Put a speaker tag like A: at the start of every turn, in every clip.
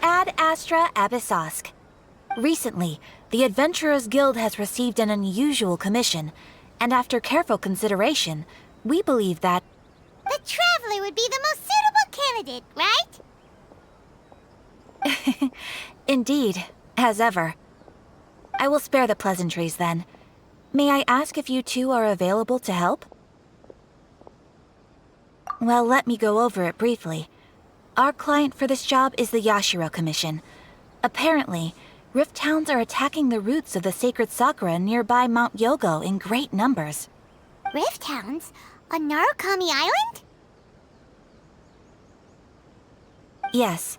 A: Ad Astra Abyssosk. Recently, the Adventurers Guild has received an unusual commission, and after careful consideration, we believe that...
B: The Traveler would be the most suitable candidate, right?
A: Indeed, as ever. I will spare the pleasantries then. May I ask if you two are available to help? Well, let me go over it briefly. Our client for this job is the Yashiro Commission. Apparently, Rift Hounds are attacking the roots of the sacred sakura nearby Mount Yogo in great numbers.
B: Rift Hounds? On Narukami Island?
A: Yes.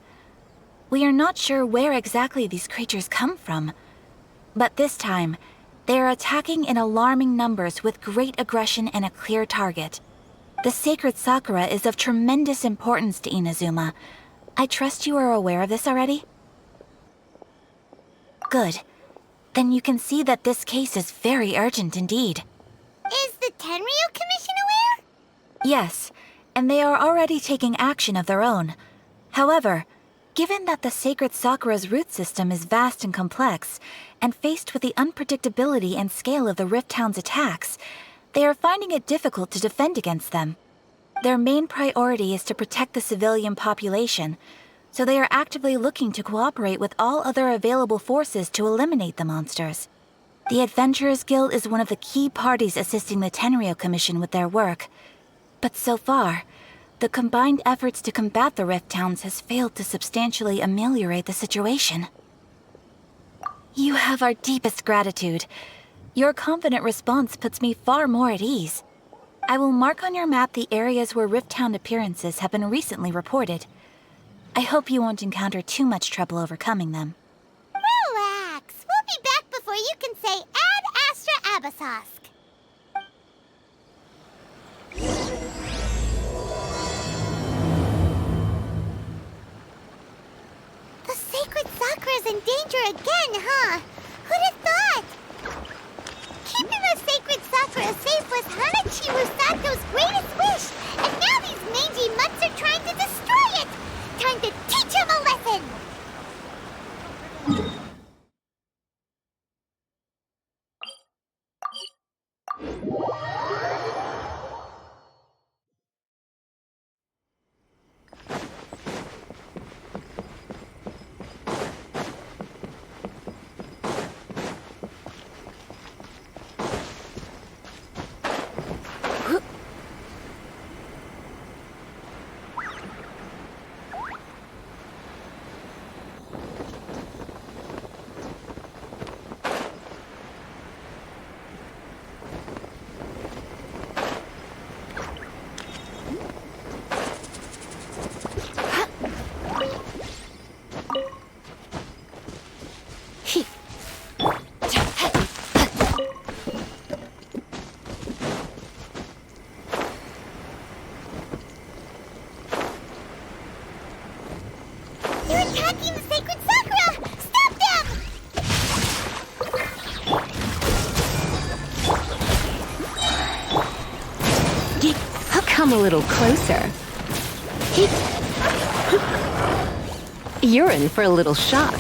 A: We are not sure where exactly these creatures come from. But this time, they are attacking in alarming numbers with great aggression and a clear target. The sacred sakura is of tremendous importance to Inazuma. I trust you are aware of this already? Good. Then you can see that this case is very urgent indeed.
B: Is the Tenryu Commission aware?
A: Yes, and they are already taking action of their own. However, given that the sacred sakura's root system is vast and complex, and faced with the unpredictability and scale of the Rift Hound's attacks, they are finding it difficult to defend against them. Their main priority is to protect the civilian population, so they are actively looking to cooperate with all other available forces to eliminate the monsters. The Adventurers Guild is one of the key parties assisting the Tenryu Commission with their work. But so far, the combined efforts to combat the Rift Hounds has failed to substantially ameliorate the situation. You have our deepest gratitude. Your confident response puts me far more at ease. I will mark on your map the areas where Rift Hound appearances have been recently reported. I hope you won't encounter too much trouble overcoming them.
B: Relax. We'll be back before you can say Ad Astra Abyssosk. The sacred sakura's in danger again, huh? Who'd have thought? Keeping the sacred sakura safe was Hanachi Musato's greatest wish, and now these mangy mutts are trying to destroy it! Time to teach him a lesson! Attacking the sacred sakura! Stop them!
C: Come a little closer. You're in for a little shock.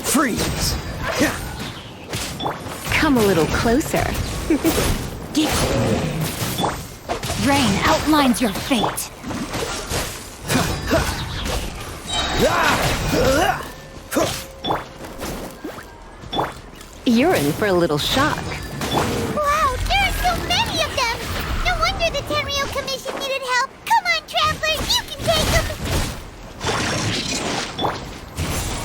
D: Freeze!
C: Come a little closer.
A: Rain outlines your fate.
C: You're in for a little shock.
B: Wow, there are so many of them! No wonder the Tenryu Commission needed help. Come on, travelers, you can take them!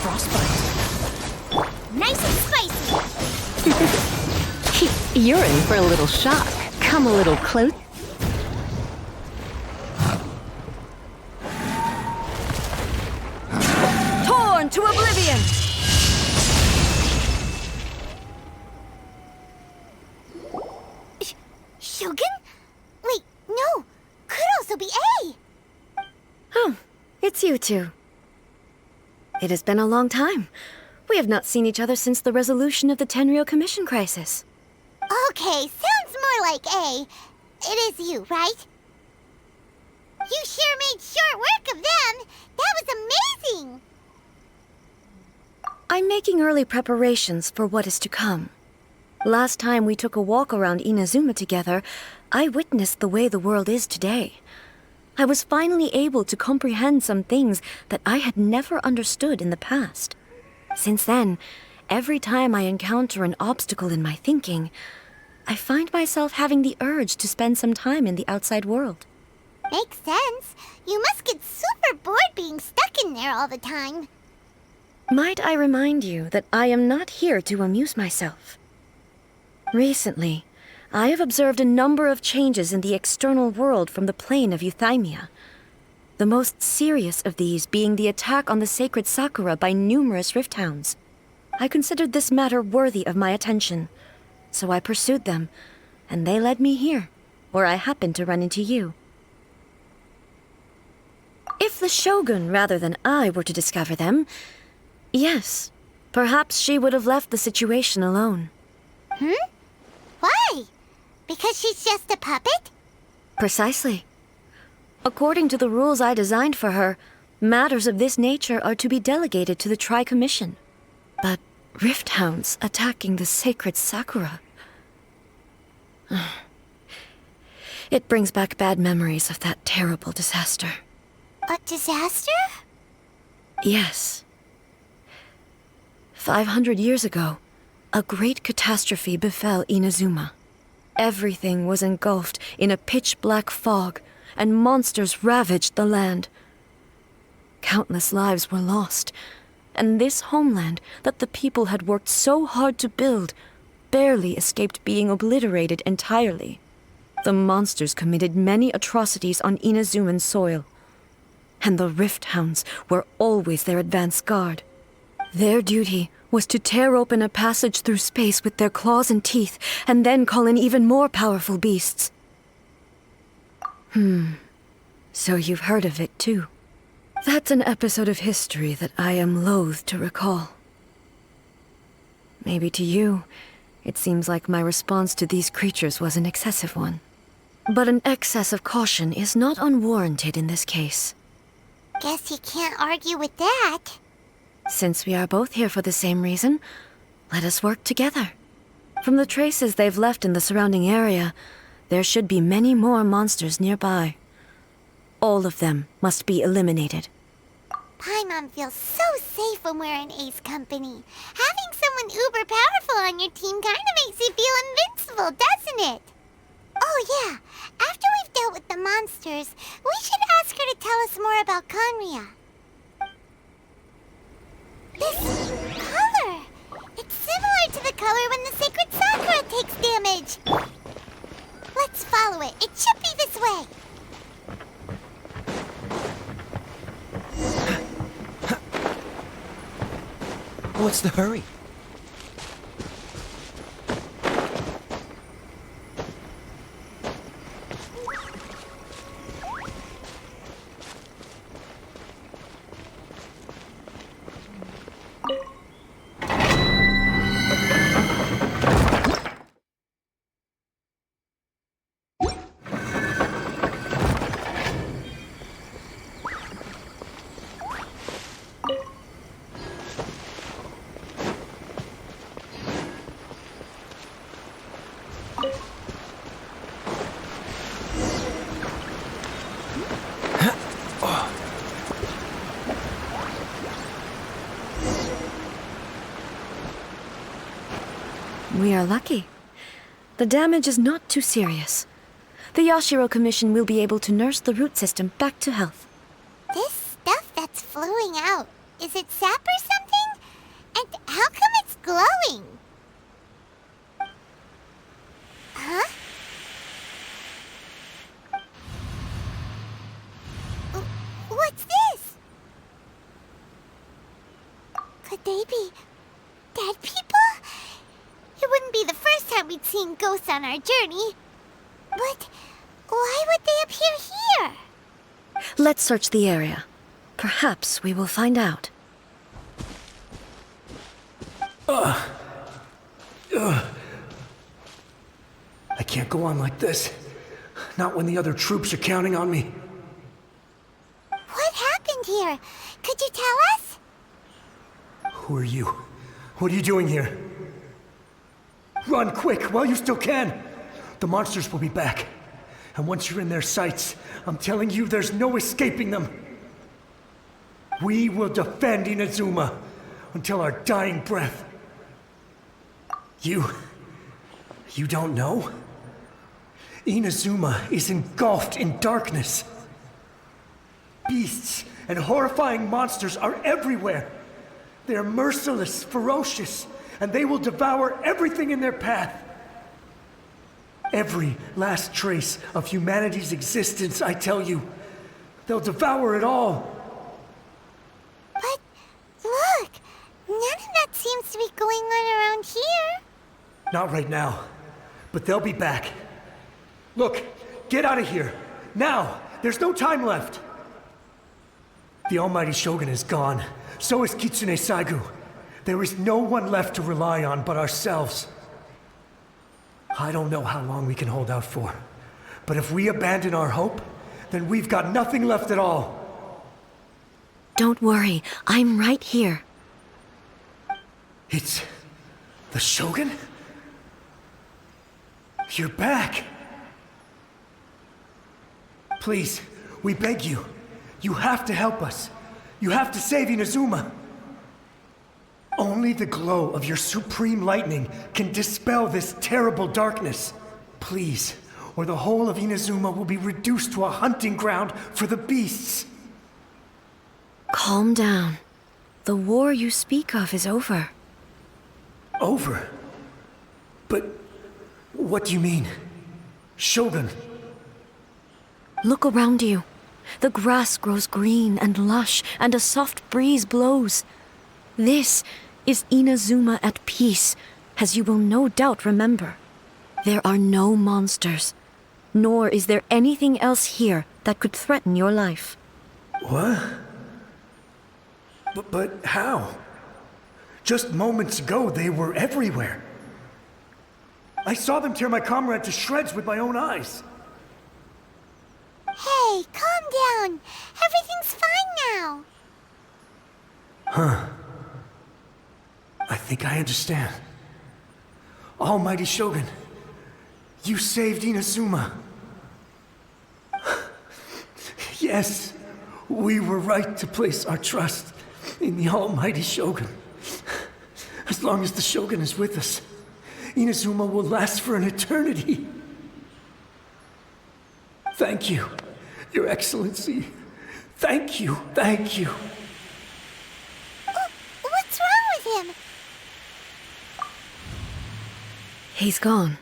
D: Frostbite.
B: Nice and spicy!
C: You're in for a little shock. Come a little close. you two? It has been a long time. We have not seen each other since the resolution of the Tenryou Commission crisis.
B: Okay, sounds more like A. It is you, right? You sure made short work of them! That was amazing!
C: I'm making early preparations for what is to come. Last time we took a walk around Inazuma together, I witnessed the way the world is today. I was finally able to comprehend some things that I had never understood in the past. Since then, every time I encounter an obstacle in my thinking, I find myself having the urge to spend some time in the outside world.
B: Makes sense. You must get super bored being stuck in there all the time.
C: Might I remind you that I am not here to amuse myself? Recently, I have observed a number of changes in the external world from the plane of Euthymia. The most serious of these being the attack on the sacred Sakura by numerous rift hounds. I considered this matter worthy of my attention, so I pursued them, and they led me here, where I happened to run into you. If the Shogun rather than I were to discover them, yes, perhaps she would have left the situation alone.
B: Why? Because she's just a puppet?
C: Precisely. According to the rules I designed for her, matters of this nature are to be delegated to the Tri-Commission. But rift hounds attacking the sacred Sakura... It brings back bad memories of that terrible disaster.
B: A disaster?
C: Yes. 500 years ago, a great catastrophe befell Inazuma. Everything was engulfed in a pitch-black fog, and monsters ravaged the land. Countless lives were lost, and this homeland that the people had worked so hard to build barely escaped being obliterated entirely. The monsters committed many atrocities on Inazuman soil, and the rift hounds were always their advance guard. Their duty was to tear open a passage through space with their claws and teeth, and then call in even more powerful beasts. So you've heard of it too. That's an episode of history that I am loath to recall. Maybe to you, it seems like my response to these creatures was an excessive one. But an excess of caution is not unwarranted in this case.
B: Guess you can't argue with that.
C: Since we are both here for the same reason, let us work together. From the traces they've left in the surrounding area, there should be many more monsters nearby. All of them must be eliminated.
B: Paimon feels so safe when we're in Ace Company. Having someone uber powerful on your team kind of makes you feel invincible, doesn't it? Oh yeah, after we've dealt with the monsters, we should ask her to tell us more about Conria. This color! It's similar to the color when the sacred Sakura takes damage. Let's follow it. It should be this way.
D: What's the hurry?
C: We are lucky. The damage is not too serious. The Yashiro Commission will be able to nurse the root system back to health.
B: This stuff that's flowing out, is it sap or something? And how come it's glowing? Huh? What's this? Could they be dead people? It wouldn't be the first time we'd seen ghosts on our journey. But why would they appear here?
C: Let's search the area. Perhaps we will find out.
E: I can't go on like this. Not when the other troops are counting on me.
B: What happened here? Could you tell us?
E: Who are you? What are you doing here? Run quick while you still can! The monsters will be back. And once you're in their sights, I'm telling you there's no escaping them. We will defend Inazuma until our dying breath. You don't know? Inazuma is engulfed in darkness. Beasts and horrifying monsters are everywhere. They are merciless, ferocious, and they will devour everything in their path. Every last trace of humanity's existence, I tell you. They'll devour it all.
B: But look, none of that seems to be going on around here.
E: Not right now, but they'll be back. Look, get out of here. Now! There's no time left! The Almighty Shogun is gone. So is Kitsune Saigu. There is no one left to rely on but ourselves. I don't know how long we can hold out for. But if we abandon our hope, then we've got nothing left at all.
C: Don't worry, I'm right here.
E: It's... the Shogun? You're back! Please, we beg you. You have to help us. You have to save Inazuma. Only the glow of your supreme lightning can dispel this terrible darkness. Please, or the whole of Inazuma will be reduced to a hunting ground for the beasts.
C: Calm down. The war you speak of is over.
E: Over? But what do you mean? Shogun?
C: Look around you. The grass grows green and lush, and a soft breeze blows. This is Inazuma at peace, as you will no doubt remember. There are no monsters, nor is there anything else here that could threaten your life.
E: What? But how? Just moments ago, they were everywhere. I saw them tear my comrade to shreds with my own eyes.
B: Hey, calm down. Everything's fine now.
E: I think I understand. Almighty Shogun, you saved Inazuma. Yes, we were right to place our trust in the Almighty Shogun. As long as the Shogun is with us, Inazuma will last for an eternity. Thank you, Your Excellency. Thank you, thank you.
B: What's wrong with him?
C: He's gone.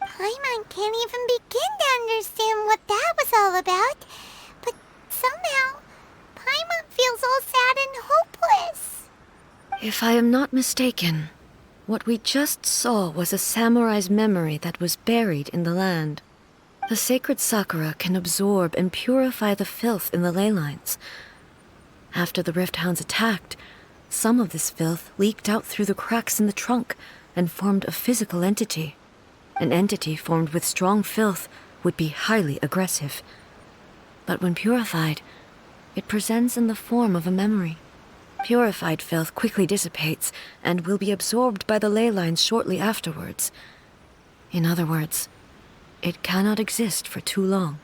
B: Paimon can't even begin to understand what that was all about. But somehow, Paimon feels all sad and hopeless.
C: If I am not mistaken, what we just saw was a samurai's memory that was buried in the land. The sacred sakura can absorb and purify the filth in the ley lines. After the Rift Hounds attacked, some of this filth leaked out through the cracks in the trunk and formed a physical entity. An entity formed with strong filth would be highly aggressive. But when purified, it presents in the form of a memory. Purified filth quickly dissipates and will be absorbed by the ley lines shortly afterwards. In other words, it cannot exist for too long.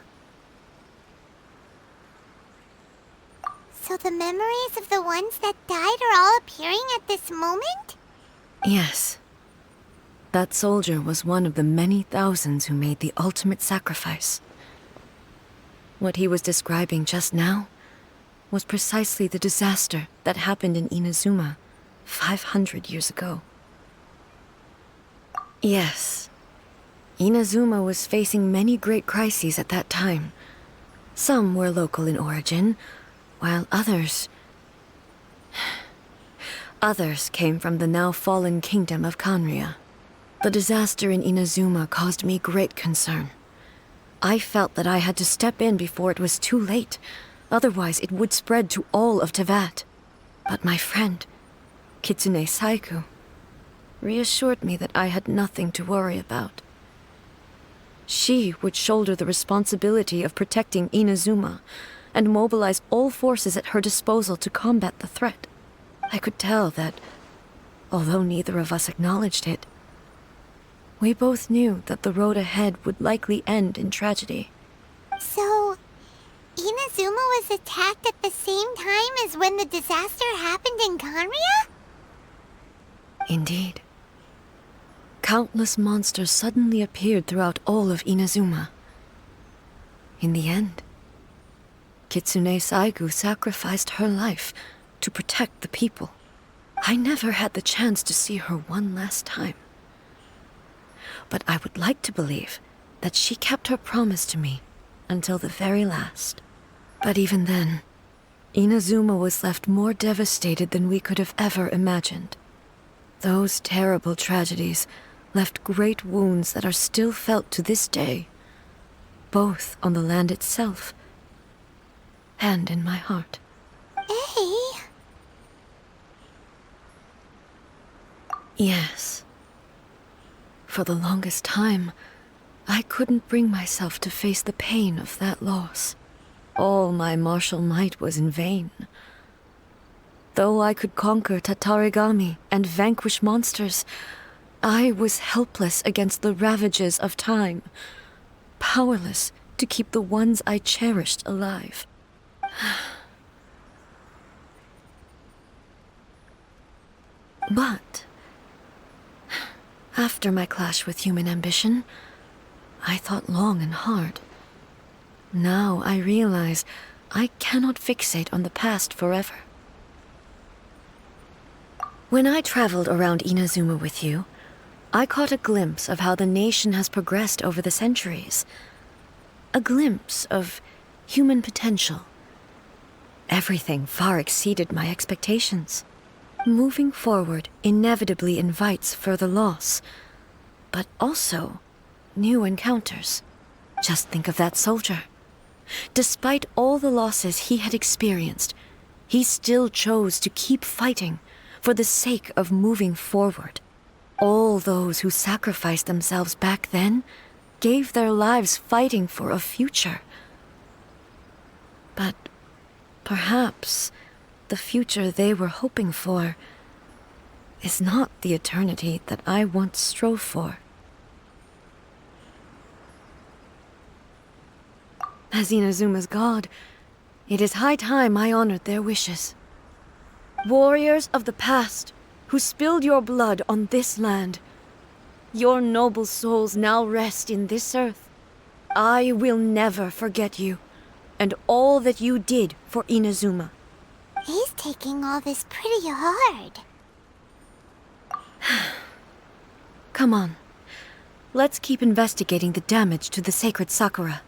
B: So the memories of the ones that died are all appearing at this moment?
C: Yes. That soldier was one of the many thousands who made the ultimate sacrifice. What he was describing just now was precisely the disaster that happened in Inazuma 500 years ago. Yes. Inazuma was facing many great crises at that time. Some were local in origin, while others came from the now fallen kingdom of Kanria. The disaster in Inazuma caused me great concern. I felt that I had to step in before it was too late, Otherwise, it would spread to all of Tevat. But my friend, Kitsune Saiku, reassured me that I had nothing to worry about. She would shoulder the responsibility of protecting Inazuma and mobilize all forces at her disposal to combat the threat. I could tell that, although neither of us acknowledged it, we both knew that the road ahead would likely end in tragedy.
B: So, Inazuma was attacked at the same time as when the disaster happened in Kanria?
C: Indeed. Countless monsters suddenly appeared throughout all of Inazuma. In the end, Kitsune Saigu sacrificed her life to protect the people. I never had the chance to see her one last time. But I would like to believe that she kept her promise to me until the very last. But even then, Inazuma was left more devastated than we could have ever imagined. Those terrible tragedies left great wounds that are still felt to this day, both on the land itself and in my heart.
B: Hey.
C: Yes. For the longest time, I couldn't bring myself to face the pain of that loss. All my martial might was in vain. Though I could conquer Tatarigami and vanquish monsters, I was helpless against the ravages of time, powerless to keep the ones I cherished alive. But after my clash with human ambition, I thought long and hard. Now I realize I cannot fixate on the past forever. When I traveled around Inazuma with you, I caught a glimpse of how the nation has progressed over the centuries. A glimpse of human potential. Everything far exceeded my expectations. Moving forward inevitably invites further loss, but also new encounters. Just think of that soldier. Despite all the losses he had experienced, he still chose to keep fighting for the sake of moving forward. All those who sacrificed themselves back then gave their lives fighting for a future. But perhaps the future they were hoping for is not the eternity that I once strove for. As Inazuma's god, it is high time I honored their wishes. Warriors of the past, who spilled your blood on this land, your noble souls now rest in this earth. I will never forget you, and all that you did for Inazuma.
B: He's taking all this pretty hard.
C: Come on. Let's keep investigating the damage to the sacred Sakura.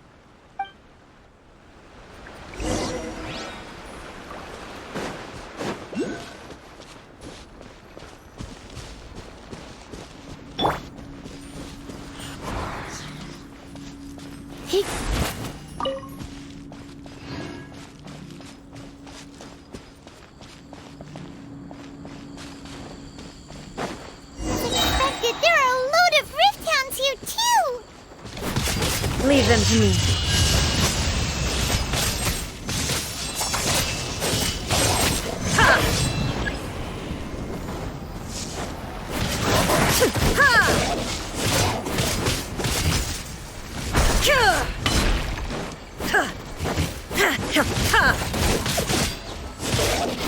B: There are a load of rift hounds here too!
C: Leave them to me.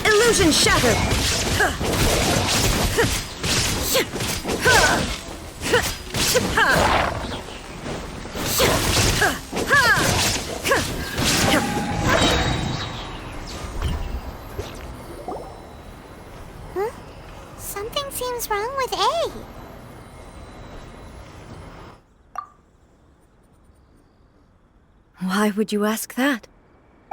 C: Illusion shattered!
B: Something seems wrong with A.
C: Why would you ask that?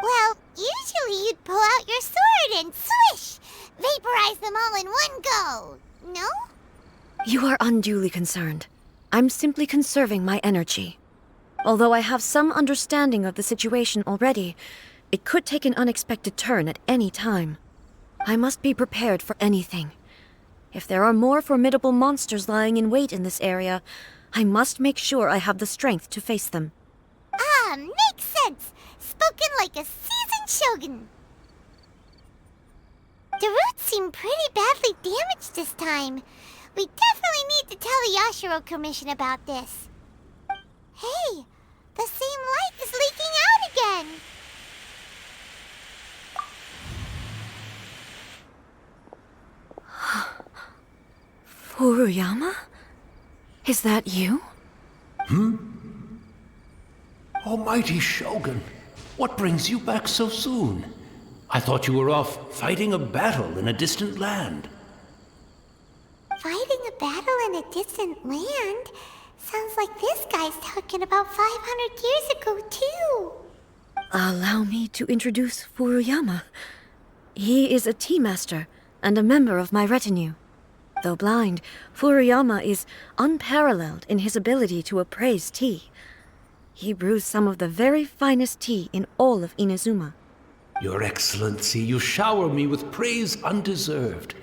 B: Well, usually you'd pull out your sword and swish! Vaporize them all in one go, no?
C: You are unduly concerned. I'm simply conserving my energy. Although I have some understanding of the situation already, It could take an unexpected turn at any time. I must be prepared for anything. If there are more formidable monsters lying in wait in this area, I must make sure I have the strength to face them.
B: Ah, makes sense. Spoken like a seasoned shogun. The roots seem pretty badly damaged this time. We definitely need to tell the Yashiro Commission about this. Hey, the same light is leaking out again.
C: Furuyama? Is that you?
F: Almighty Shogun, what brings you back so soon? I thought you were off fighting a battle in a distant land.
B: Fighting a battle in a distant land? Sounds like this guy's talking about 500 years ago, too.
C: Allow me to introduce Furuyama. He is a tea master and a member of my retinue. Though blind, Furuyama is unparalleled in his ability to appraise tea. He brews some of the very finest tea in all of Inazuma.
F: Your Excellency, you shower me with praise undeserved.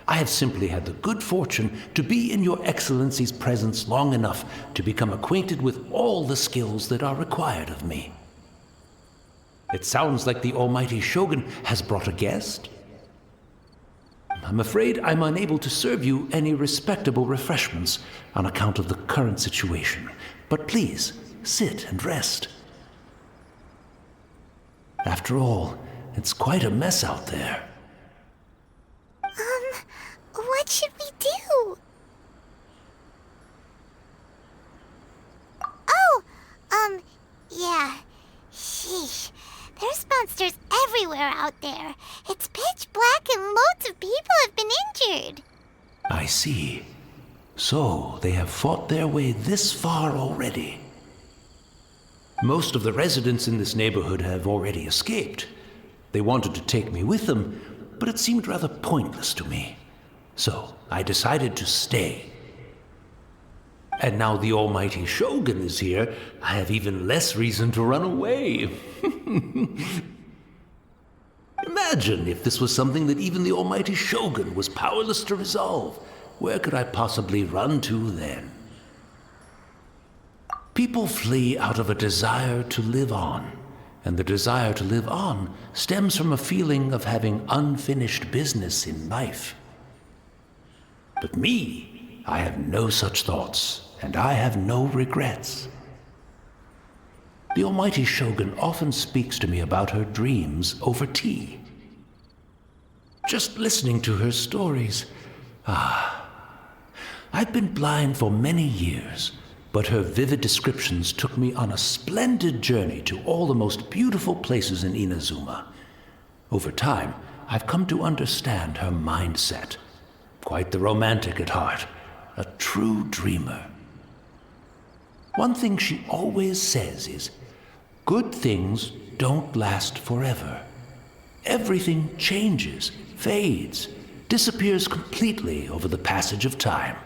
F: I have simply had the good fortune to be in Your Excellency's presence long enough to become acquainted with all the skills that are required of me. It sounds like the Almighty Shogun has brought a guest. I'm afraid I'm unable to serve you any respectable refreshments on account of the current situation. But please, sit and rest. After all, it's quite a mess out there.
B: What should we do? Oh, yeah. Sheesh. There's monsters everywhere out there. It's pitch black and loads of people have been injured.
F: I see. So, they have fought their way this far already. Most of the residents in this neighborhood have already escaped. They wanted to take me with them, but it seemed rather pointless to me. So, I decided to stay. And now the Almighty Shogun is here, I have even less reason to run away. Imagine if this was something that even the Almighty Shogun was powerless to resolve. Where could I possibly run to then? People flee out of a desire to live on, and the desire to live on stems from a feeling of having unfinished business in life. But me, I have no such thoughts, and I have no regrets. The Almighty Shogun often speaks to me about her dreams over tea. Just listening to her stories, I've been blind for many years, but her vivid descriptions took me on a splendid journey to all the most beautiful places in Inazuma. Over time, I've come to understand her mindset. Quite the romantic at heart, a true dreamer. One thing she always says is, good things don't last forever. Everything changes, fades, disappears completely over the passage of time.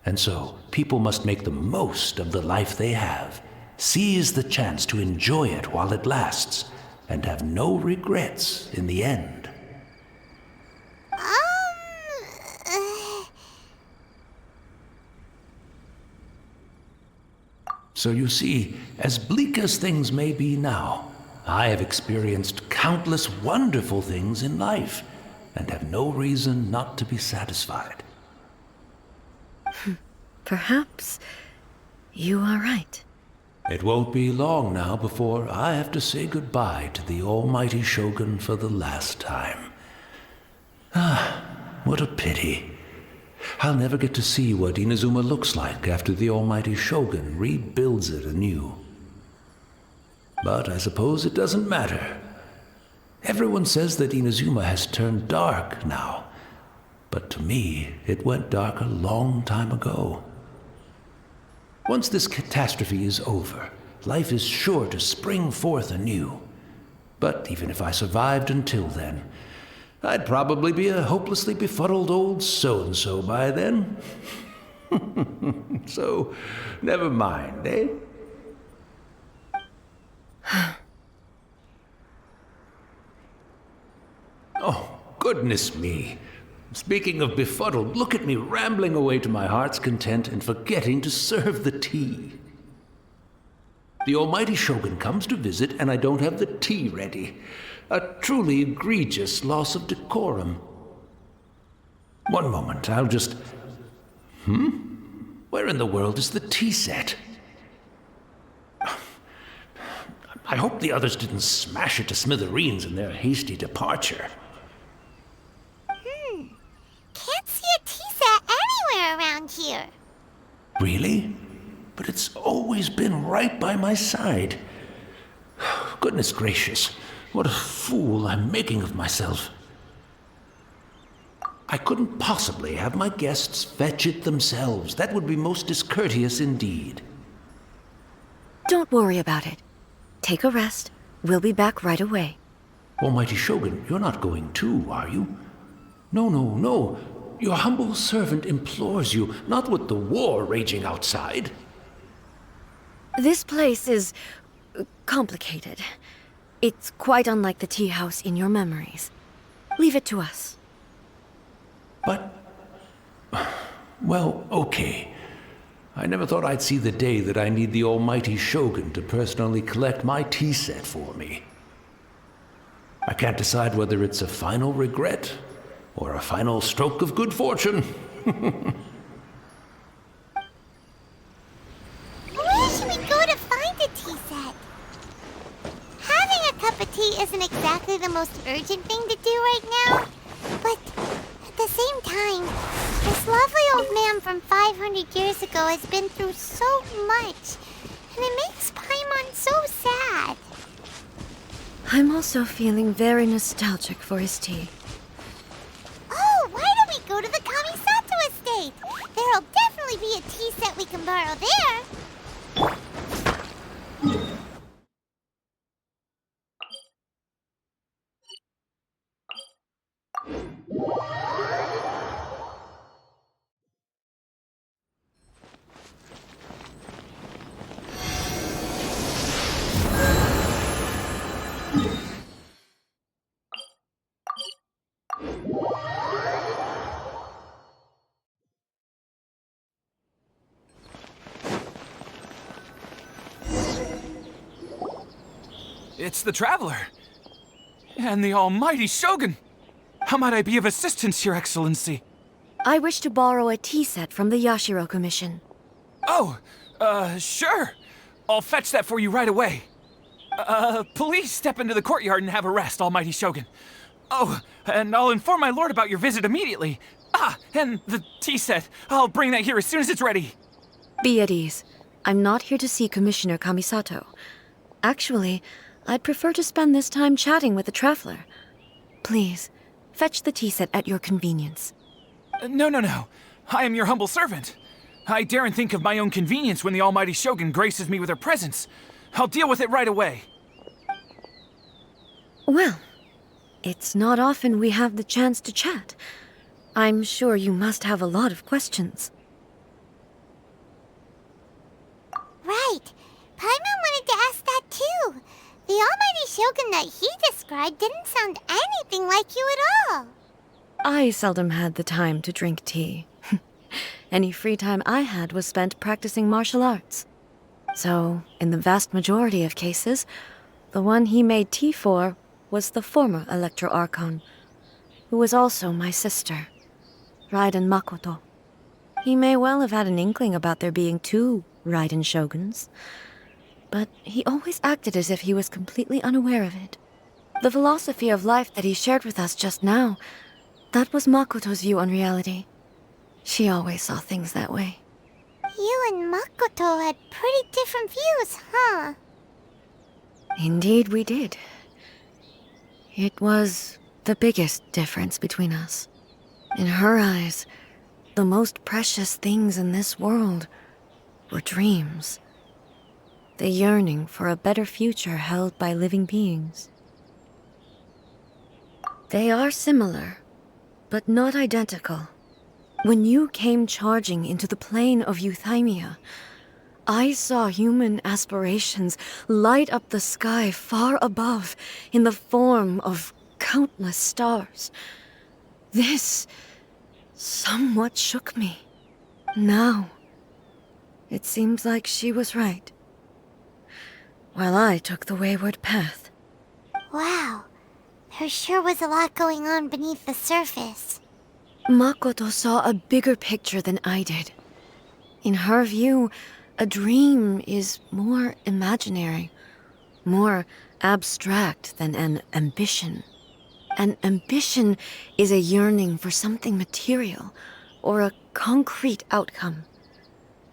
F: And so, people must make the most of the life they have, seize the chance to enjoy it while it lasts, and have no regrets in the end. So you see, as bleak as things may be now, I have experienced countless wonderful things in life, and have no reason not to be satisfied.
C: Perhaps you are right.
F: It won't be long now before I have to say goodbye to the Almighty Shogun for the last time. What a pity. I'll never get to see what Inazuma looks like after the Almighty Shogun rebuilds it anew. But I suppose it doesn't matter. Everyone says that Inazuma has turned dark now, but to me, it went dark a long time ago. Once this catastrophe is over, life is sure to spring forth anew. But even if I survived until then, I'd probably be a hopelessly befuddled old so-and-so by then. So, never mind, eh? Goodness me. Speaking of befuddled, look at me rambling away to my heart's content and forgetting to serve the tea. The almighty Shogun comes to visit and I don't have the tea ready. A truly egregious loss of decorum. One moment, I'll just... Where in the world is the tea set? I hope the others didn't smash it to smithereens in their hasty departure.
B: Can't see a tea set anywhere around here.
F: Really? But it's always been right by my side. Goodness gracious, what a fool I'm making of myself. I couldn't possibly have my guests fetch it themselves. That would be most discourteous indeed.
C: Don't worry about it. Take a rest. We'll be back right away.
F: Almighty Shogun, you're not going too, are you? No. Your humble servant implores you, not with the war raging outside.
C: This place is complicated. It's quite unlike the tea house in your memories. Leave it to us.
F: But... well, okay. I never thought I'd see the day that I need the almighty Shogun to personally collect my tea set for me. I can't decide whether it's a final regret or a final stroke of good fortune.
B: Where should we go to find a tea set? Having a cup of tea isn't exactly the most urgent thing to do right now, but at the same time, this lovely old man from 500 years ago has been through so much, and it makes Paimon so sad.
C: I'm also feeling very nostalgic for his tea.
B: Oh, why don't we go to the Kamisato estate? There'll definitely be a tea set we can borrow there.
G: It's the Traveler. And the almighty Shogun. How might I be of assistance, Your Excellency?
C: I wish to borrow a tea set from the Yashiro Commission.
G: Oh, sure. I'll fetch that for you right away. Please step into the courtyard and have a rest, almighty Shogun. Oh, and I'll inform my lord about your visit immediately. Ah, and the tea set. I'll bring that here as soon as it's ready.
C: Be at ease. I'm not here to see Commissioner Kamisato. Actually, I'd prefer to spend this time chatting with the Traveler. Please, fetch the tea set at your convenience.
G: No. I am your humble servant. I daren't think of my own convenience when the almighty Shogun graces me with her presence. I'll deal with it right away.
C: Well, it's not often we have the chance to chat. I'm sure you must have a lot of questions.
B: Right. Paimon wanted to ask that too. The almighty Shogun that he described didn't sound anything like you at all.
C: I seldom had the time to drink tea. Any free time I had was spent practicing martial arts. So, in the vast majority of cases, the one he made tea for was the former Electro Archon, who was also my sister, Raiden Makoto. He may well have had an inkling about there being two Raiden Shoguns, but he always acted as if he was completely unaware of it. The philosophy of life that he shared with us just now, that was Makoto's view on reality. She always saw things that way.
B: You and Makoto had pretty different views, huh?
C: Indeed we did. It was the biggest difference between us. In her eyes, the most precious things in this world were dreams. The yearning for a better future held by living beings. They are similar, but not identical. When you came charging into the plane of Euthymia, I saw human aspirations light up the sky far above in the form of countless stars. This somewhat shook me. Now, it seems like she was right, while I took the wayward path.
B: Wow. There sure was a lot going on beneath the surface.
C: Makoto saw a bigger picture than I did. In her view, a dream is more imaginary, more abstract than an ambition. An ambition is a yearning for something material, or a concrete outcome.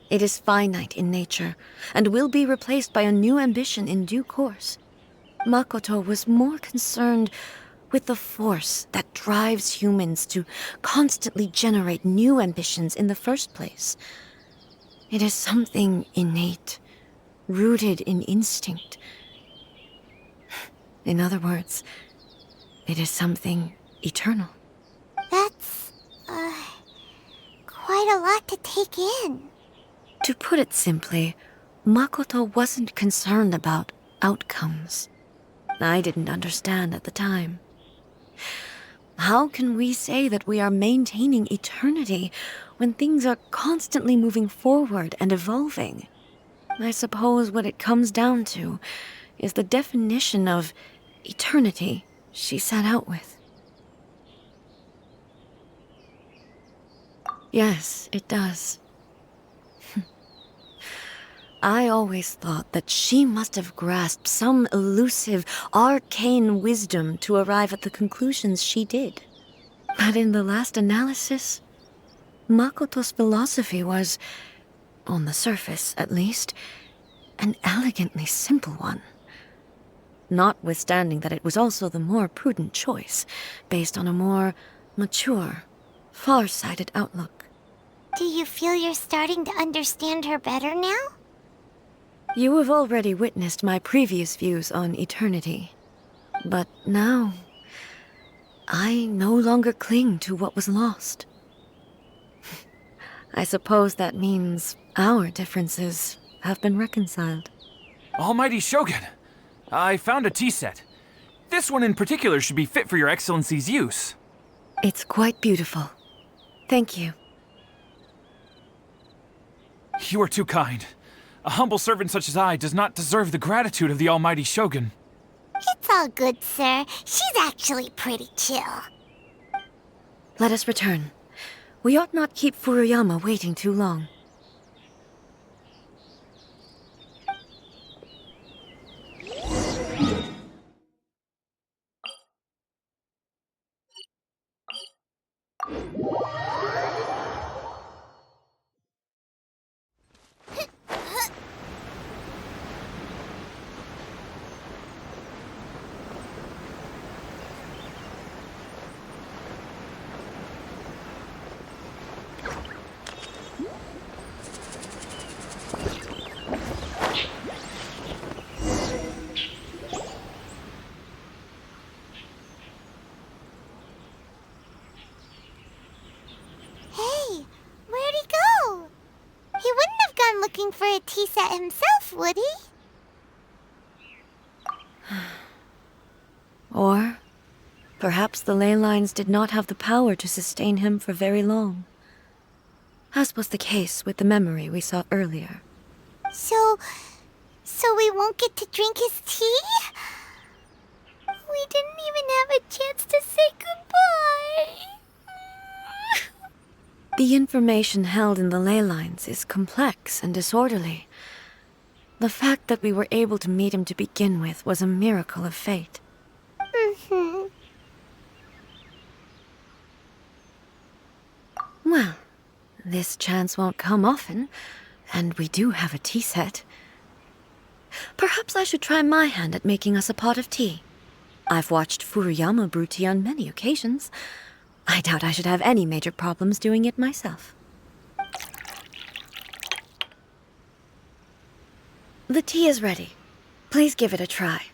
C: It is finite in nature, and will be replaced by a new ambition in due course. Makoto was more concerned with the force that drives humans to constantly generate new ambitions in the first place. It is something innate, rooted in instinct. In other words, it is something eternal.
B: That's, quite a lot to take in.
C: To put it simply, Makoto wasn't concerned about outcomes. I didn't understand at the time. How can we say that we are maintaining eternity when things are constantly moving forward and evolving? I suppose what it comes down to is the definition of eternity she set out with. Yes, it does. I always thought that she must have grasped some elusive, arcane wisdom to arrive at the conclusions she did. But in the last analysis, Makoto's philosophy was, on the surface at least, an elegantly simple one. Notwithstanding that it was also the more prudent choice, based on a more mature, far-sighted outlook.
B: Do you feel you're starting to understand her better now?
C: You have already witnessed my previous views on eternity. But now, I no longer cling to what was lost. I suppose that means our differences have been reconciled.
G: Almighty Shogun, I found a tea set. This one in particular should be fit for your Excellency's use.
C: It's quite beautiful. Thank you.
G: You are too kind. A humble servant such as I does not deserve the gratitude of the Almighty Shogun.
B: It's all good, sir. She's actually pretty chill.
C: Let us return. We ought not keep Furuyama waiting too long.
B: Hey, where'd he go? He wouldn't have gone looking for a tea set himself, would he?
C: Or perhaps the ley lines did not have the power to sustain him for very long, as was the case with the memory we saw earlier.
B: So we won't get to drink his tea? We didn't even have a chance to say goodbye.
C: The information held in the ley lines is complex and disorderly. The fact that we were able to meet him to begin with was a miracle of fate. Well, this chance won't come often, and we do have a tea set. Perhaps I should try my hand at making us a pot of tea. I've watched Furuyama brew tea on many occasions. I doubt I should have any major problems doing it myself. The tea is ready. Please give it a try.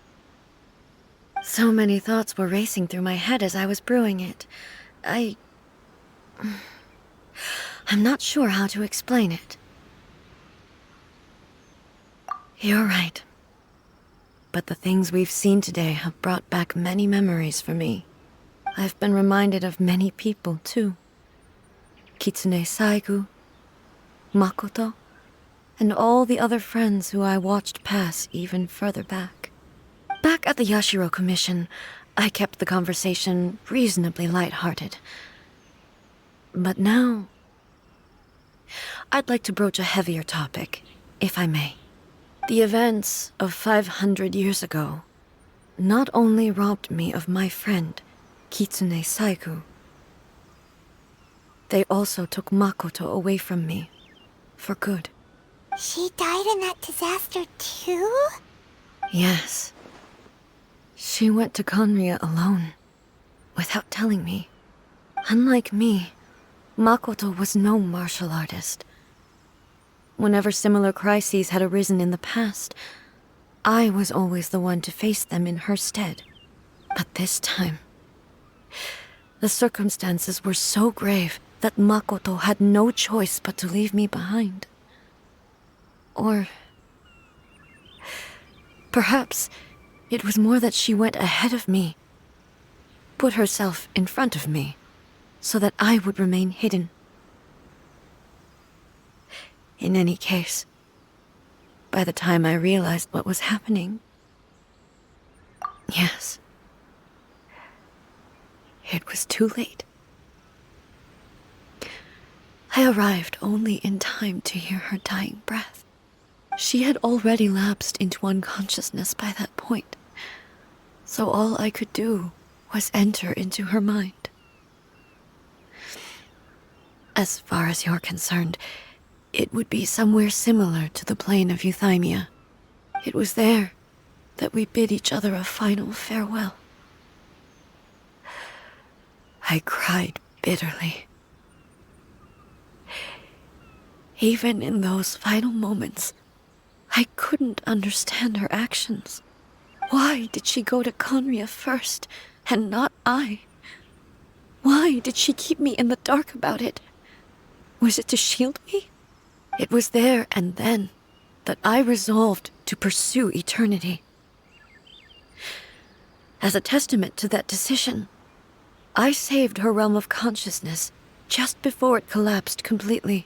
C: So many thoughts were racing through my head as I was brewing it. I'm not sure how to explain it. You're right. But the things we've seen today have brought back many memories for me. I've been reminded of many people, too. Kitsune Saigu, Makoto, and all the other friends who I watched pass even further back. Back at the Yashiro Commission, I kept the conversation reasonably lighthearted. But now, I'd like to broach a heavier topic, if I may. The events of 500 years ago not only robbed me of my friend, Kitsune Saigu, they also took Makoto away from me, for good.
B: She died in that disaster too?
C: Yes. She went to Conria alone, without telling me. Unlike me, Makoto was no martial artist. Whenever similar crises had arisen in the past, I was always the one to face them in her stead. But this time, the circumstances were so grave that Makoto had no choice but to leave me behind. Or perhaps it was more that she went ahead of me, put herself in front of me, so that I would remain hidden. In any case, by the time I realized what was happening, yes, it was too late. I arrived only in time to hear her dying breath. She had already lapsed into unconsciousness by that point, so all I could do was enter into her mind. As far as you're concerned, it would be somewhere similar to the plane of Euthymia. It was there that we bid each other a final farewell. I cried bitterly. Even in those final moments, I couldn't understand her actions. Why did she go to Conria first, and not I? Why did she keep me in the dark about it? Was it to shield me? It was there and then that I resolved to pursue eternity. As a testament to that decision, I saved her realm of consciousness just before it collapsed completely,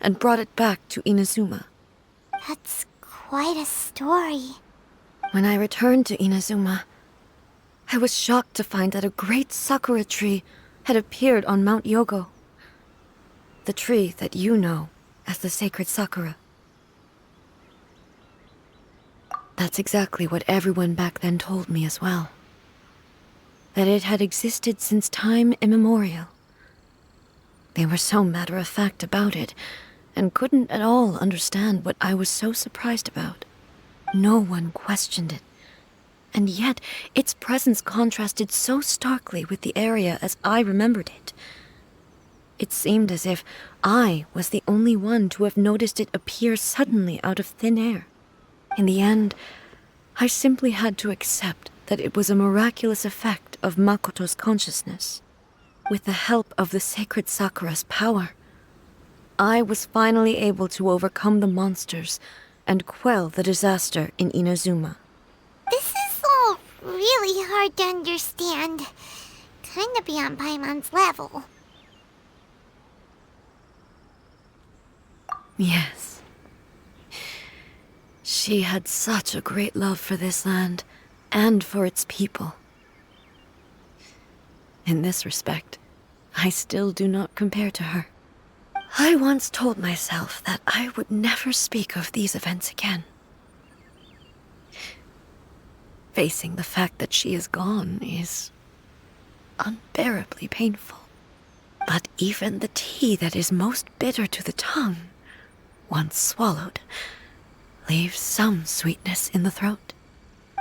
C: and brought it back to Inazuma.
B: That's quite a story.
C: When I returned to Inazuma, I was shocked to find that a great sakura tree had appeared on Mount Yogo. The tree that you know as the sacred sakura. That's exactly what everyone back then told me as well. That it had existed since time immemorial. They were so matter-of-fact about it, and couldn't at all understand what I was so surprised about. No one questioned it, and yet its presence contrasted so starkly with the area as I remembered it. It seemed as if I was the only one to have noticed it appear suddenly out of thin air. In the end, I simply had to accept that it was a miraculous effect of Makoto's consciousness. With the help of the sacred Sakura's power, I was finally able to overcome the monsters and quell the disaster in Inazuma.
B: This is all really hard to understand. Kinda beyond Paimon's level.
C: Yes. She had such a great love for this land, and for its people. In this respect, I still do not compare to her. I once told myself that I would never speak of these events again. Facing the fact that she is gone is unbearably painful. But even the tea that is most bitter to the tongue, once swallowed, leaves some sweetness in the throat.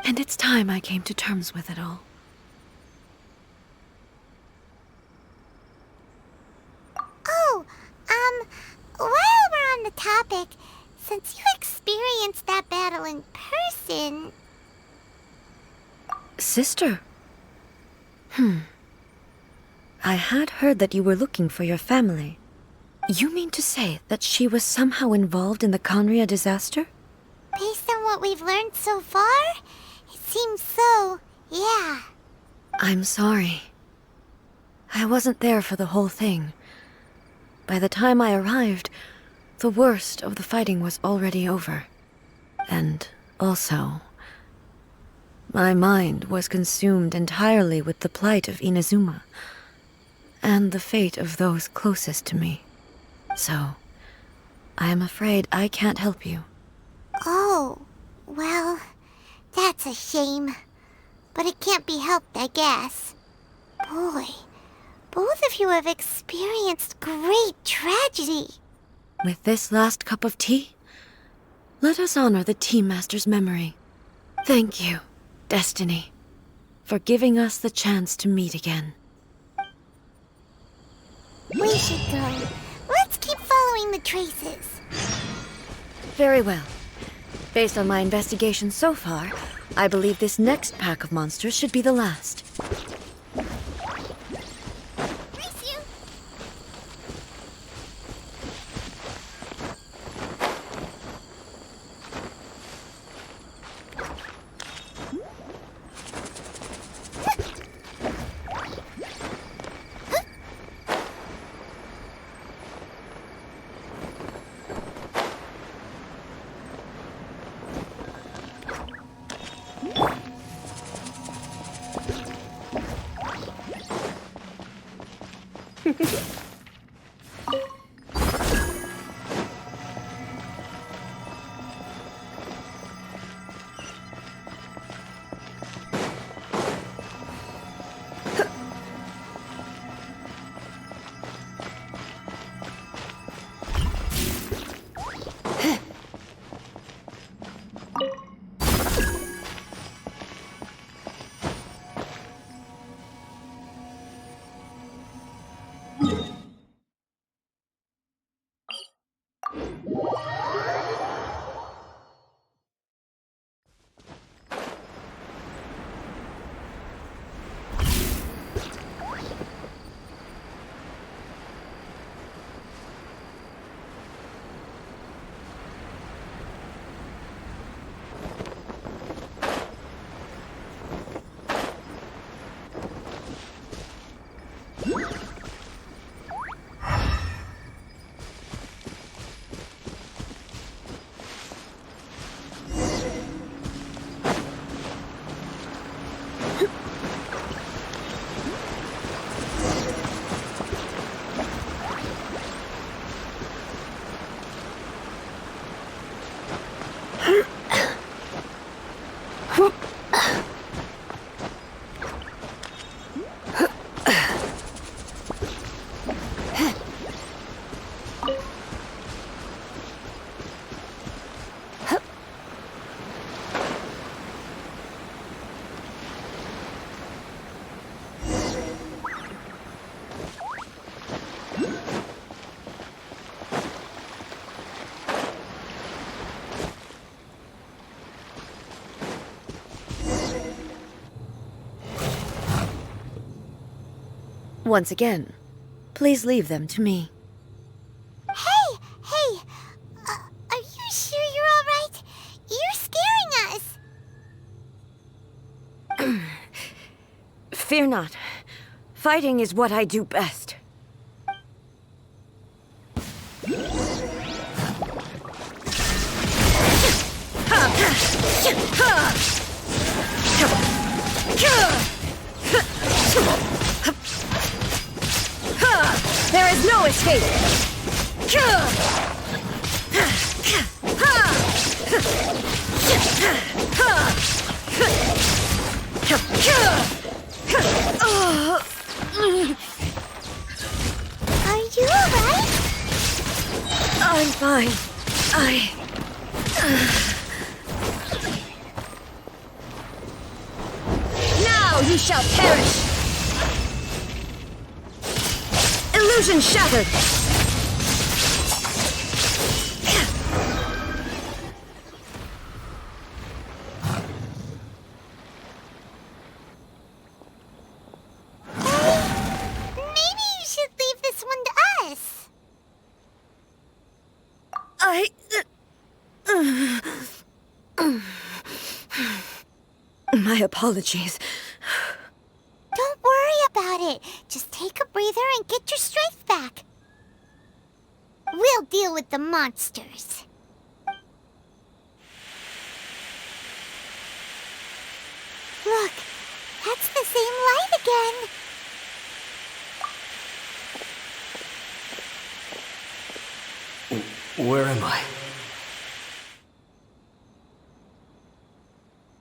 C: And it's time I came to terms with it all.
B: Oh, while we're on the topic, since you experienced that battle in person...
C: Sister? I had heard that you were looking for your family. You mean to say that she was somehow involved in the Conria disaster?
B: Based on what we've learned so far, it seems so, yeah.
C: I'm sorry. I wasn't there for the whole thing. By the time I arrived, the worst of the fighting was already over. And also, my mind was consumed entirely with the plight of Inazuma, and the fate of those closest to me. So, I am afraid I can't help you.
B: Oh, well, that's a shame. But it can't be helped, I guess. Boy, both of you have experienced great tragedy.
C: With this last cup of tea, let us honor the Tea Master's memory. Thank you, Destiny, for giving us the chance to meet again.
B: We should go. Let's keep following the traces.
C: Very well. Based on my investigation so far, I believe this next pack of monsters should be the last.
B: Race you!
C: Once again, please leave them to me.
B: Hey! Are you sure you're all right? You're scaring us!
C: Fear not. Fighting is what I do best. There is no escape!
B: Are you alright?
C: I'm fine. Now you shall perish! Illusion shattered!
B: Maybe you should leave this one to us.
C: My apologies.
B: Don't worry about it. Just take a and get your strength back. We'll deal with the monsters. Look, that's the same light again.
D: Where am I?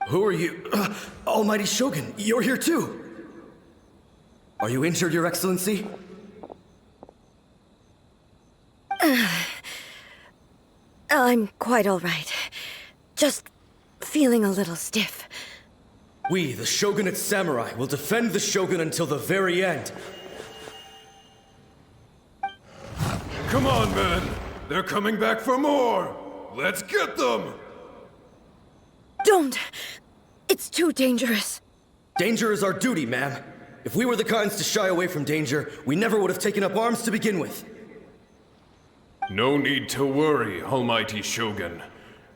D: Who are you? Almighty Shogun, you're here too! Are you injured, Your Excellency?
C: I'm quite all right. Just feeling a little stiff.
D: We, the Shogunate Samurai, will defend the Shogun until the very end.
H: Come on, men! They're coming back for more! Let's get them!
C: Don't! It's too dangerous.
D: Danger is our duty, ma'am. If we were the kinds to shy away from danger, we never would have taken up arms to begin with.
H: No need to worry, Almighty Shogun.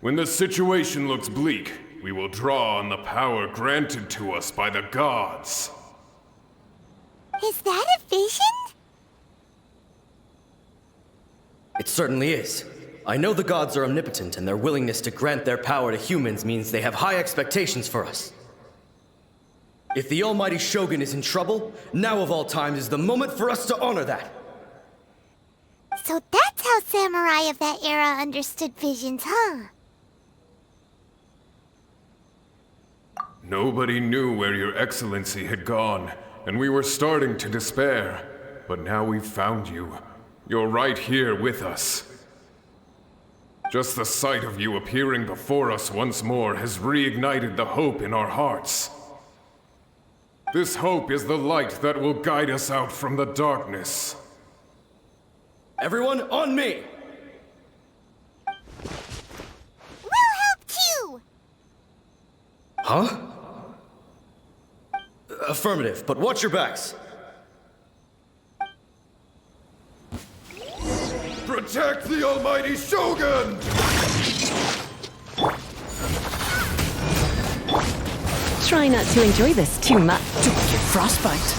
H: When the situation looks bleak, we will draw on the power granted to us by the gods.
B: Is that a vision?
D: It certainly is. I know the gods are omnipotent, and their willingness to grant their power to humans means they have high expectations for us. If the Almighty Shogun is in trouble, now of all times is the moment for us to honor that.
B: So that's how samurai of that era understood visions, huh?
H: Nobody knew where Your Excellency had gone, and we were starting to despair. But now we've found you. You're right here with us. Just the sight of you appearing before us once more has reignited the hope in our hearts. This hope is the light that will guide us out from the darkness.
D: Everyone, on me!
B: We'll help too!
D: Huh? Affirmative, but watch your backs.
H: Protect the Almighty Shogun!
I: Try not to enjoy this too much.
F: Don't get frostbite.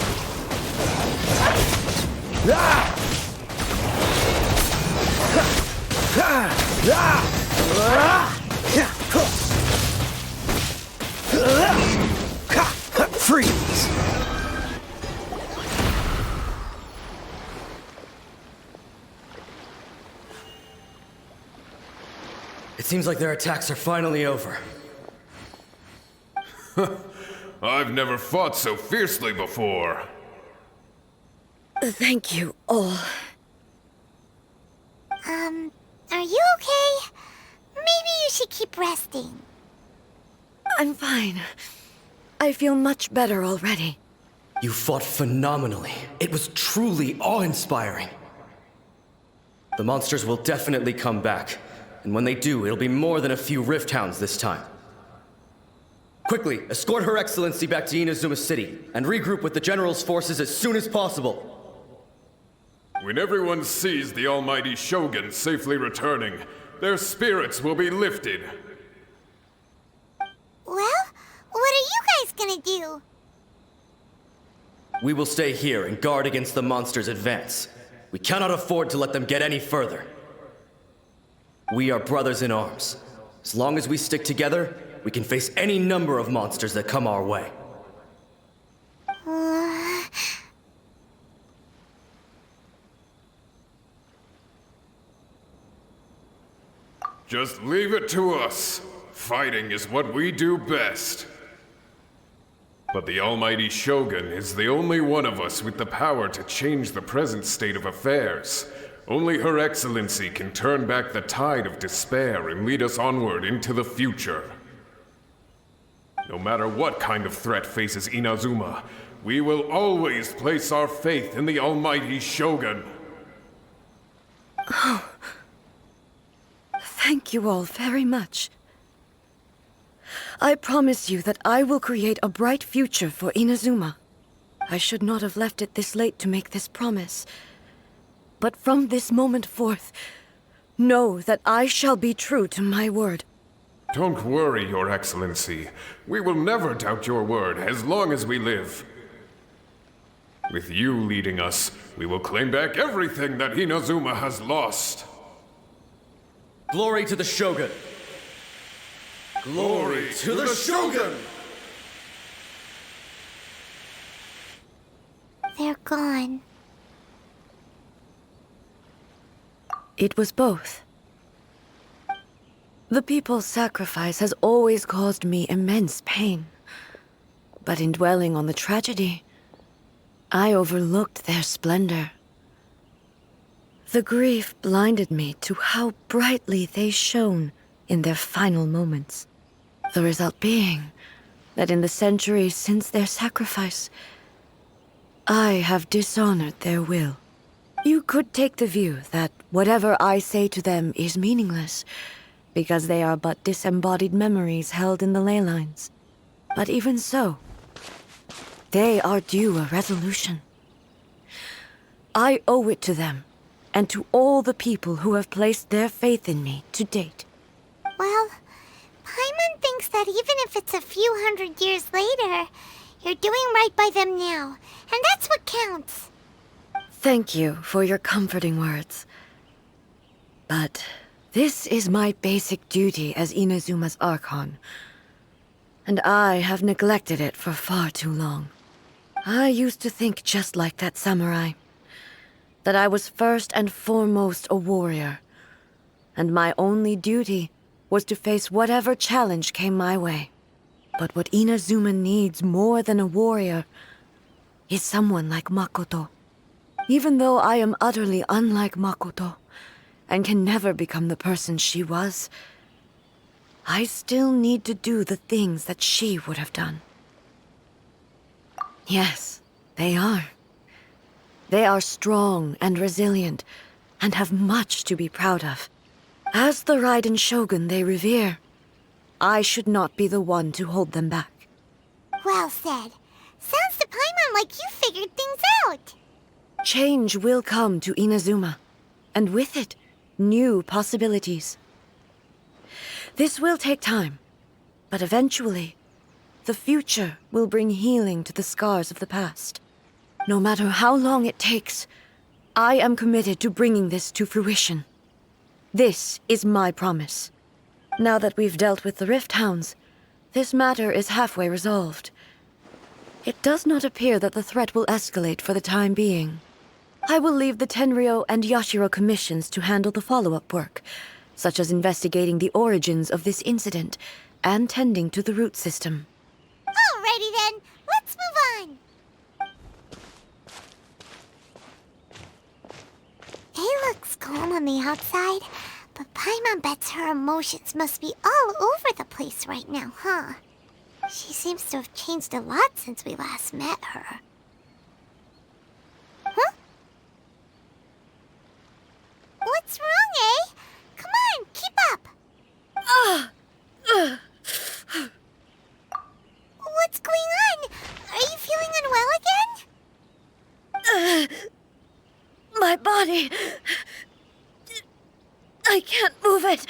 F: Freeze!
D: It seems like their attacks are finally over.
H: I've never fought so fiercely before.
C: Thank you all.
B: Are you okay? Maybe you should keep resting.
C: I'm fine. I feel much better already.
D: You fought phenomenally. It was truly awe-inspiring. The monsters will definitely come back. And when they do, it'll be more than a few Rift Hounds this time. Quickly, escort Her Excellency back to Inazuma City, and regroup with the General's forces as soon as possible.
H: When everyone sees the Almighty Shogun safely returning, their spirits will be lifted.
B: Well, what are you guys gonna do?
D: We will stay here and guard against the monsters' advance. We cannot afford to let them get any further. We are brothers in arms. As long as we stick together, we can face any number of monsters that come our way.
H: Just leave it to us. Fighting is what we do best. But the Almighty Shogun is the only one of us with the power to change the present state of affairs. Only Her Excellency can turn back the tide of despair and lead us onward into the future. No matter what kind of threat faces Inazuma, we will always place our faith in the Almighty Shogun.
C: Oh. Thank you all very much. I promise you that I will create a bright future for Inazuma. I should not have left it this late to make this promise. But from this moment forth, know that I shall be true to my word.
H: Don't worry, Your Excellency. We will never doubt your word as long as we live. With you leading us, we will claim back everything that Inazuma has lost.
D: Glory to the Shogun! Glory to the Shogun!
B: They're gone.
C: It was both. The people's sacrifice has always caused me immense pain. But in dwelling on the tragedy, I overlooked their splendor. The grief blinded me to how brightly they shone in their final moments. The result being that in the centuries since their sacrifice, I have dishonored their will. You could take the view that whatever I say to them is meaningless, because they are but disembodied memories held in the ley lines. But even so, they are due a resolution. I owe it to them, and to all the people who have placed their faith in me to date.
B: Well, Paimon thinks that even if it's a few hundred years later, you're doing right by them now, and that's what counts.
C: Thank you for your comforting words. But this is my basic duty as Inazuma's Archon, and I have neglected it for far too long. I used to think just like that samurai, that I was first and foremost a warrior, and my only duty was to face whatever challenge came my way. But what Inazuma needs more than a warrior is someone like Makoto. Even though I am utterly unlike Makoto, and can never become the person she was, I still need to do the things that she would have done. Yes, they are. They are strong and resilient, and have much to be proud of. As the Raiden Shogun they revere, I should not be the one to hold them back.
B: Well said. Sounds to Paimon like you figured things out.
C: Change will come to Inazuma, and with it, new possibilities. This will take time, but eventually, the future will bring healing to the scars of the past. No matter how long it takes, I am committed to bringing this to fruition. This is my promise. Now that we've dealt with the Rift Hounds, this matter is halfway resolved. It does not appear that the threat will escalate for the time being. I will leave the Tenryo and Yashiro commissions to handle the follow-up work, such as investigating the origins of this incident and tending to the root system.
B: Alrighty then, let's move on. It looks calm on the outside, but Paimon bets her emotions must be all over the place right now, huh? She seems to have changed a lot since we last met her. Huh? What's wrong, eh? Come on, keep up! What's going on? Are you feeling unwell again?
C: My body... I can't move it.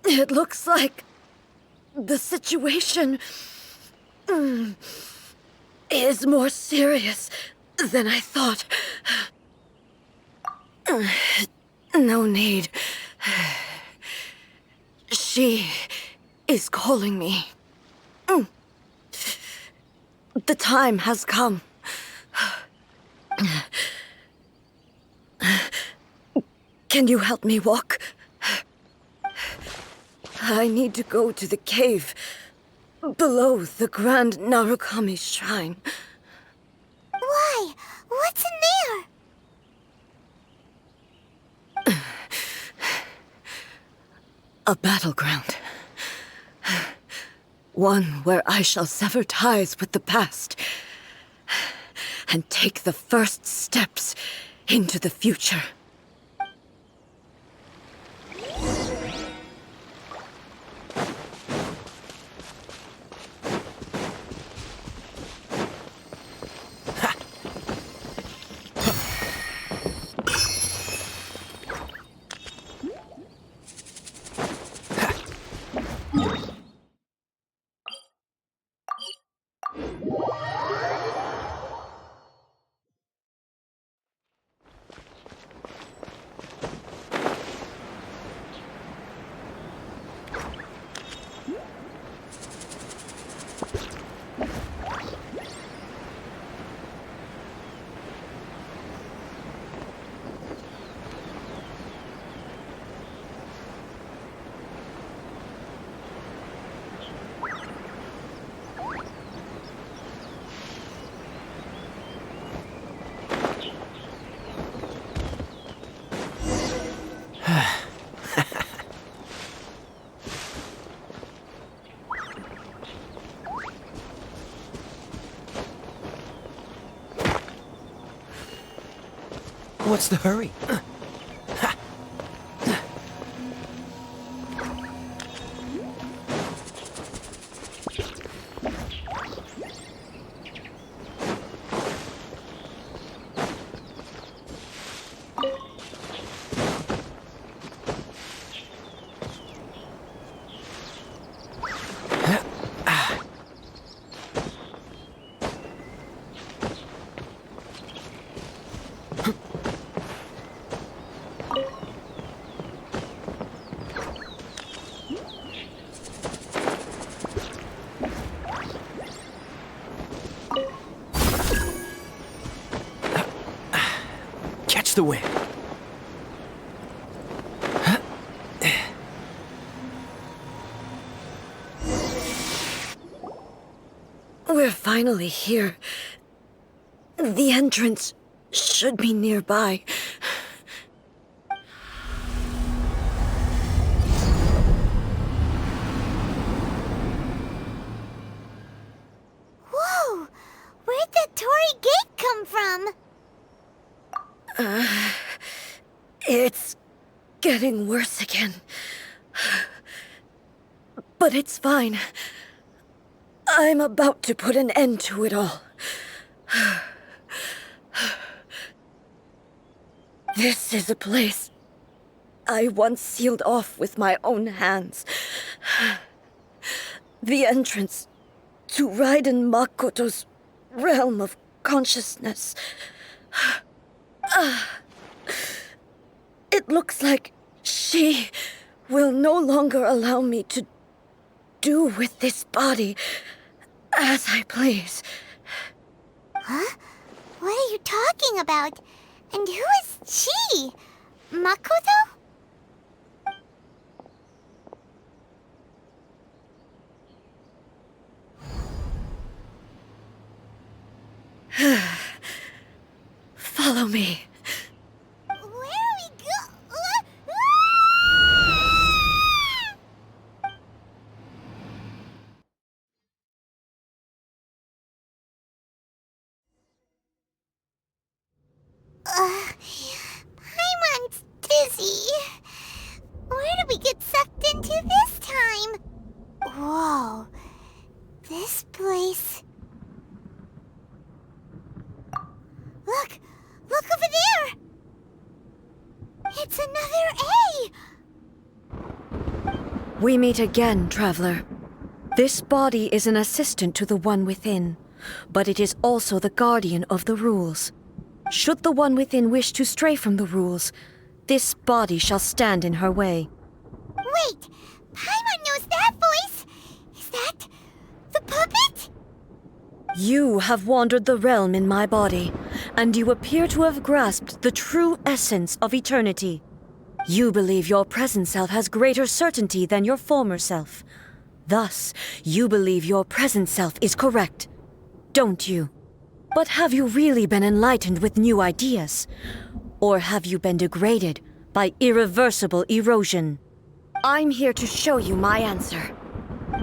C: It looks like the situation is more serious than I thought. No need. She is calling me. The time has come. Can you help me walk? I need to go to the cave below the Grand Narukami Shrine.
B: Why? What's in there?
C: A battleground. One where I shall sever ties with the past and take the first steps into the future.
J: What's the hurry? The wind.
C: We're finally here. The entrance should be nearby.
B: Whoa! Where'd that Torii gate come from?
C: It's getting worse again. But it's fine. I'm about to put an end to it all. This is a place I once sealed off with my own hands. The entrance to Raiden Makoto's realm of consciousness. It looks like she will no longer allow me to do with this body as I please.
B: Huh? What are you talking about? And who is she? Makoto?
C: Follow me.
B: Paimon's dizzy. Where did we get sucked into this time? Whoa. This place... Look! Look over there! It's another A!
C: We meet again, traveler. This body is an assistant to the One Within, but it is also the guardian of the rules. Should the One Within wish to stray from the rules, this body shall stand in her way.
B: Wait! Paimon knows that voice! Is that... the puppet?
C: You have wandered the realm in my body, and you appear to have grasped the true essence of eternity. You believe your present self has greater certainty than your former self. Thus, you believe your present self is correct, don't you? But have you really been enlightened with new ideas? Or have you been degraded by irreversible erosion? I'm here to show you my answer.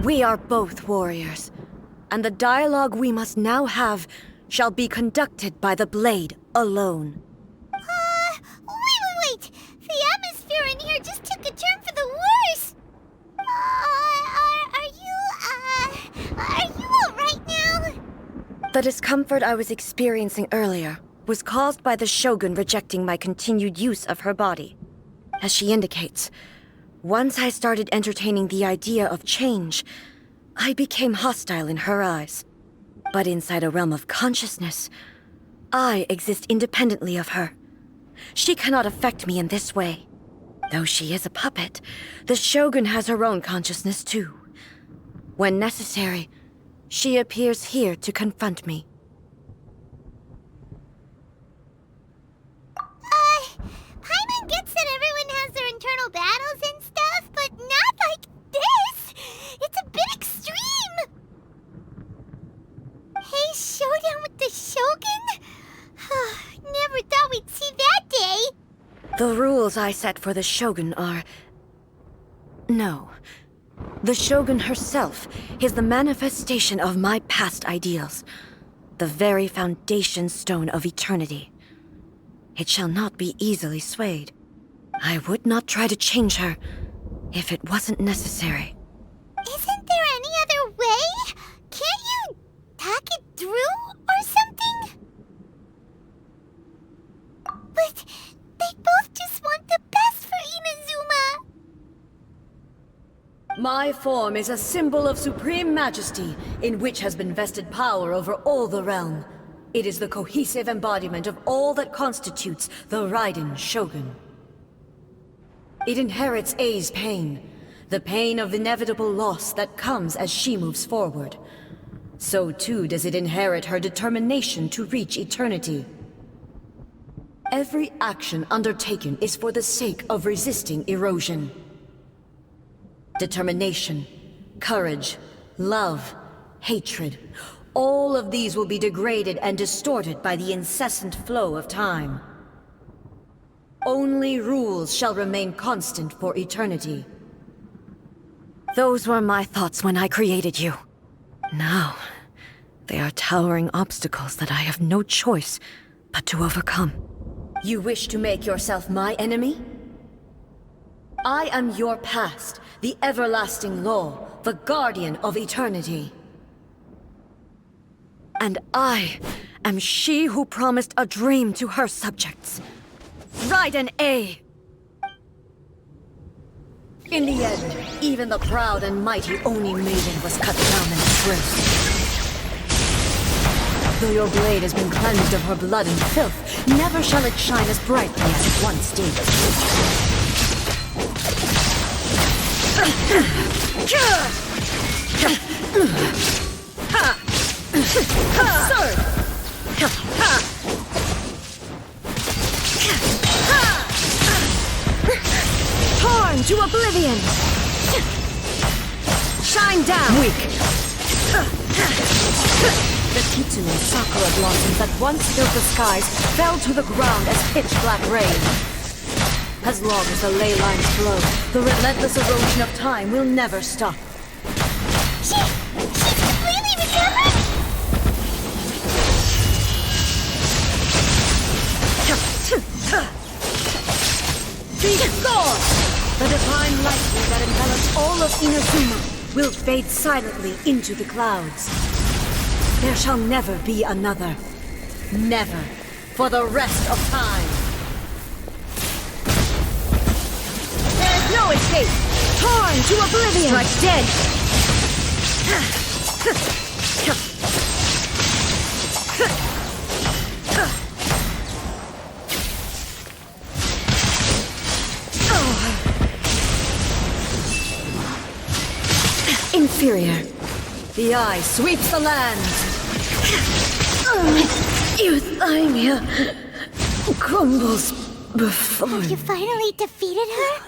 C: We are both warriors, and the dialogue we must now have shall be conducted by the blade alone.
B: Wait! The atmosphere in here just took a turn for the worse! Are you alright now?
C: The discomfort I was experiencing earlier was caused by the Shogun rejecting my continued use of her body. As she indicates, once I started entertaining the idea of change, I became hostile in her eyes. But inside a realm of consciousness, I exist independently of her. She cannot affect me in this way. Though she is a puppet, the Shogun has her own consciousness too. When necessary, she appears here to confront me.
B: Paimon gets that everyone has their internal battles and stuff, but not like this! It's a bit extreme! Hey, showdown with the Shogun? Never thought we'd see that day!
C: The rules I set for the Shogun are... No. The Shogun herself is the manifestation of my past ideals. The very foundation stone of eternity. It shall not be easily swayed. I would not try to change her if it wasn't necessary.
B: Isn't there any other way? Can't you talk it through or something? But they both just want the best for Inazuma.
C: My form is a symbol of supreme majesty, in which has been vested power over all the realm. It is the cohesive embodiment of all that constitutes the Raiden Shogun. It inherits Ei's pain, the pain of inevitable loss that comes as she moves forward. So too does it inherit her determination to reach eternity. Every action undertaken is for the sake of resisting erosion. Determination, courage, love, hatred, all of these will be degraded and distorted by the incessant flow of time. Only rules shall remain constant for eternity. Those were my thoughts when I created you. Now, they are towering obstacles that I have no choice but to overcome. You wish to make yourself my enemy? I am your past, the everlasting law, the guardian of eternity. And I am she who promised a dream to her subjects. Raiden A. In the end, even the proud and mighty Oni Maiden was cut down and disgraced. Though your blade has been cleansed of her blood and filth, never shall it shine as brightly as it once did. Absurd! Torn to oblivion! Shine down! Weak! The Kitsune sakura blossoms that once filled the skies fell to the ground as pitch-black rain. As long as the ley lines flow, the relentless erosion of time will never stop.
B: She's completely recovered?
C: Be gone! The divine lightning that envelops all of Inazuma will fade silently into the clouds. There shall never be another. Never. For the rest of time. There is no escape! Torn to oblivion! Strike dead! Inferior. The eye sweeps the land. Euthymia crumbles before.
B: Have you finally defeated her?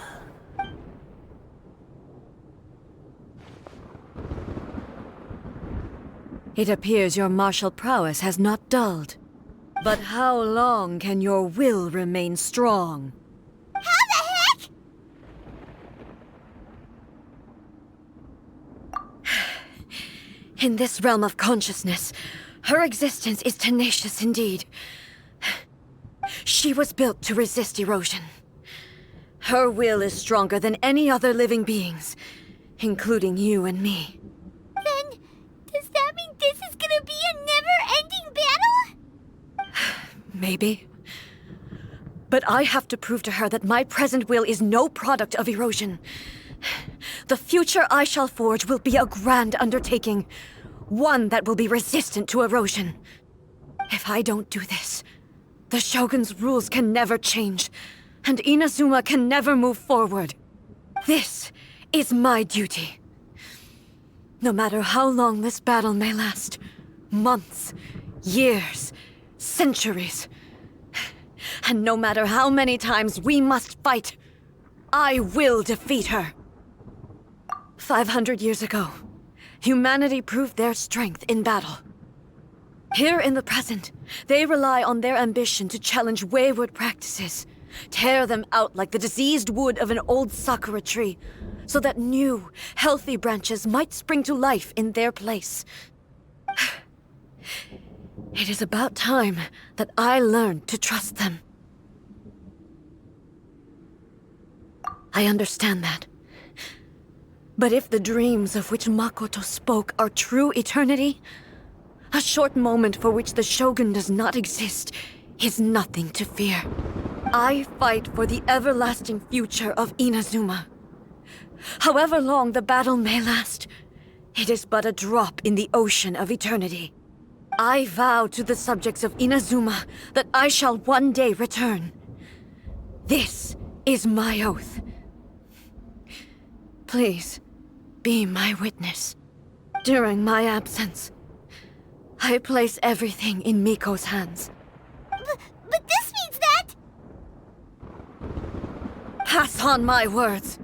C: It appears your martial prowess has not dulled. But how long can your will remain strong?
B: How the heck?
C: In this realm of consciousness, her existence is tenacious indeed. She was built to resist erosion. Her will is stronger than any other living being's, including you and me.
B: Then, does that mean this is gonna be a never-ending battle?
C: Maybe. But I have to prove to her that my present will is no product of erosion. The future I shall forge will be a grand undertaking, one that will be resistant to erosion. If I don't do this, the Shogun's rules can never change, and Inazuma can never move forward. This is my duty. No matter how long this battle may last, months, years, centuries, and no matter how many times we must fight, I will defeat her. 500 years ago, humanity proved their strength in battle. Here in the present, they rely on their ambition to challenge wayward practices, tear them out like the diseased wood of an old sakura tree, so that new, healthy branches might spring to life in their place. It is about time that I learned to trust them. I understand that. But if the dreams of which Makoto spoke are true eternity, a short moment for which the Shogun does not exist is nothing to fear. I fight for the everlasting future of Inazuma. However long the battle may last, it is but a drop in the ocean of eternity. I vow to the subjects of Inazuma that I shall one day return. This is my oath. Please, be my witness. During my absence, I place everything in Miko's hands.
B: But this means that...
C: Pass on my words.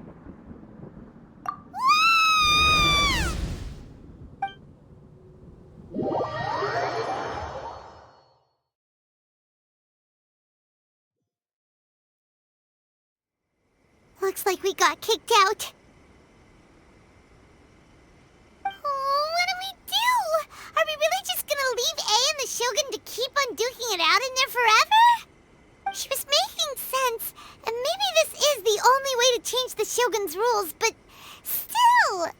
B: Looks like we got kicked out. Oh, what do we do? Are we really just gonna leave A and the Shogun to keep on duking it out in there forever? She was making sense, and maybe this is the only way to change the Shogun's rules, but still...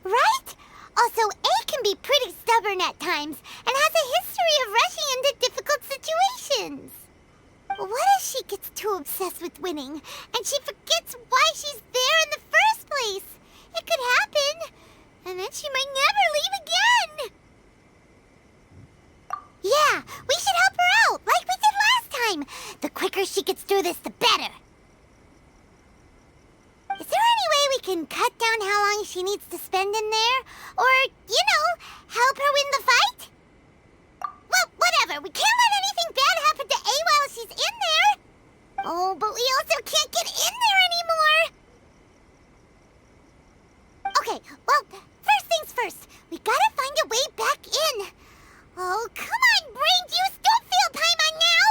B: Right? Also, A can be pretty stubborn at times, and has a history of rushing into difficult situations. What if she gets too obsessed with winning, and she forgets why she's there in the first place? It could happen, and then she might never leave again. Yeah, we should help her out, like we did last time. The quicker she gets through this, the better. Is there any way we can cut down how long she needs to spend in there? Or, you know, help her win the fight? Well, whatever. We can't let anything bad happen to A while she's in there. Oh, but we also can't get in there anymore. Okay, well, first things first. We gotta find a way back in. Oh, come on, brain juice. Don't fail Paimon now.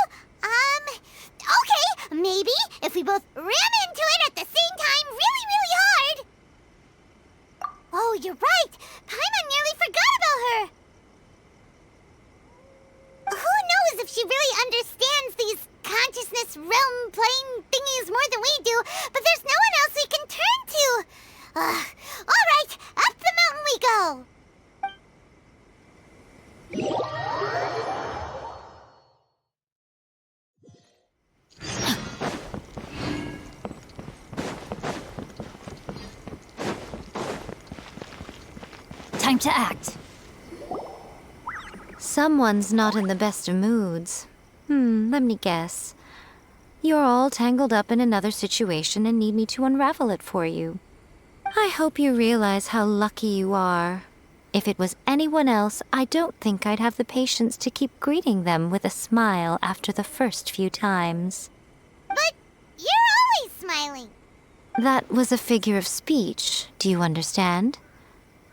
B: Okay, maybe if we both ram into it at the same time really, really hard. Oh, you're right. Paimon nearly forgot about her. Who knows if she really understands these consciousness realm plane thingies more than we do, but there's no one else we can turn to. All right, up the mountain we go.
A: Time to act. Someone's not in the best of moods. Let me guess. You're all tangled up in another situation and need me to unravel it for you. I hope you realize how lucky you are. If it was anyone else, I don't think I'd have the patience to keep greeting them with a smile after the first few times.
B: But you're always smiling.
A: That was a figure of speech, do you understand?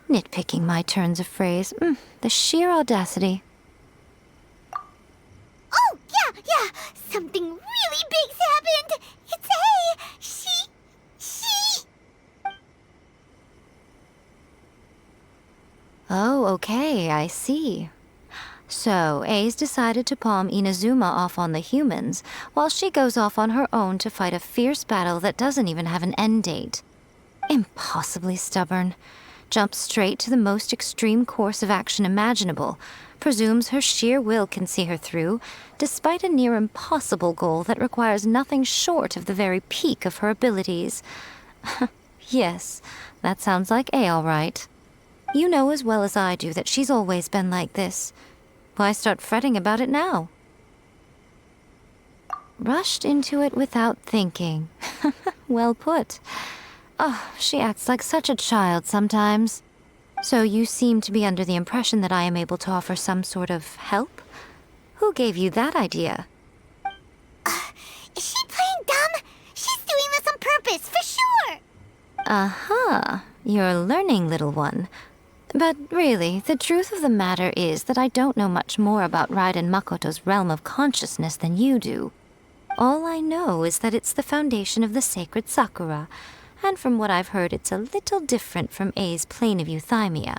A: Nitpicking my turns of phrase. The sheer audacity.
B: Oh, yeah. Something really big's happened. It's A. She...
A: Oh, okay, I see. So, A's decided to palm Inazuma off on the humans, while she goes off on her own to fight a fierce battle that doesn't even have an end date. Impossibly stubborn. Jumps straight to the most extreme course of action imaginable, presumes her sheer will can see her through, despite a near impossible goal that requires nothing short of the very peak of her abilities. Yes, that sounds like A all right. You know as well as I do that she's always been like this. Why start fretting about it now? Rushed into it without thinking. Well put. Oh, she acts like such a child sometimes. So you seem to be under the impression that I am able to offer some sort of help? Who gave you that idea?
B: Is she playing dumb? She's doing this on purpose, for sure!
A: Uh-huh. You're learning, little one. But really, the truth of the matter is that I don't know much more about Raiden Makoto's realm of consciousness than you do. All I know is that it's the foundation of the sacred Sakura, and from what I've heard, it's a little different from A's plane of euthymia.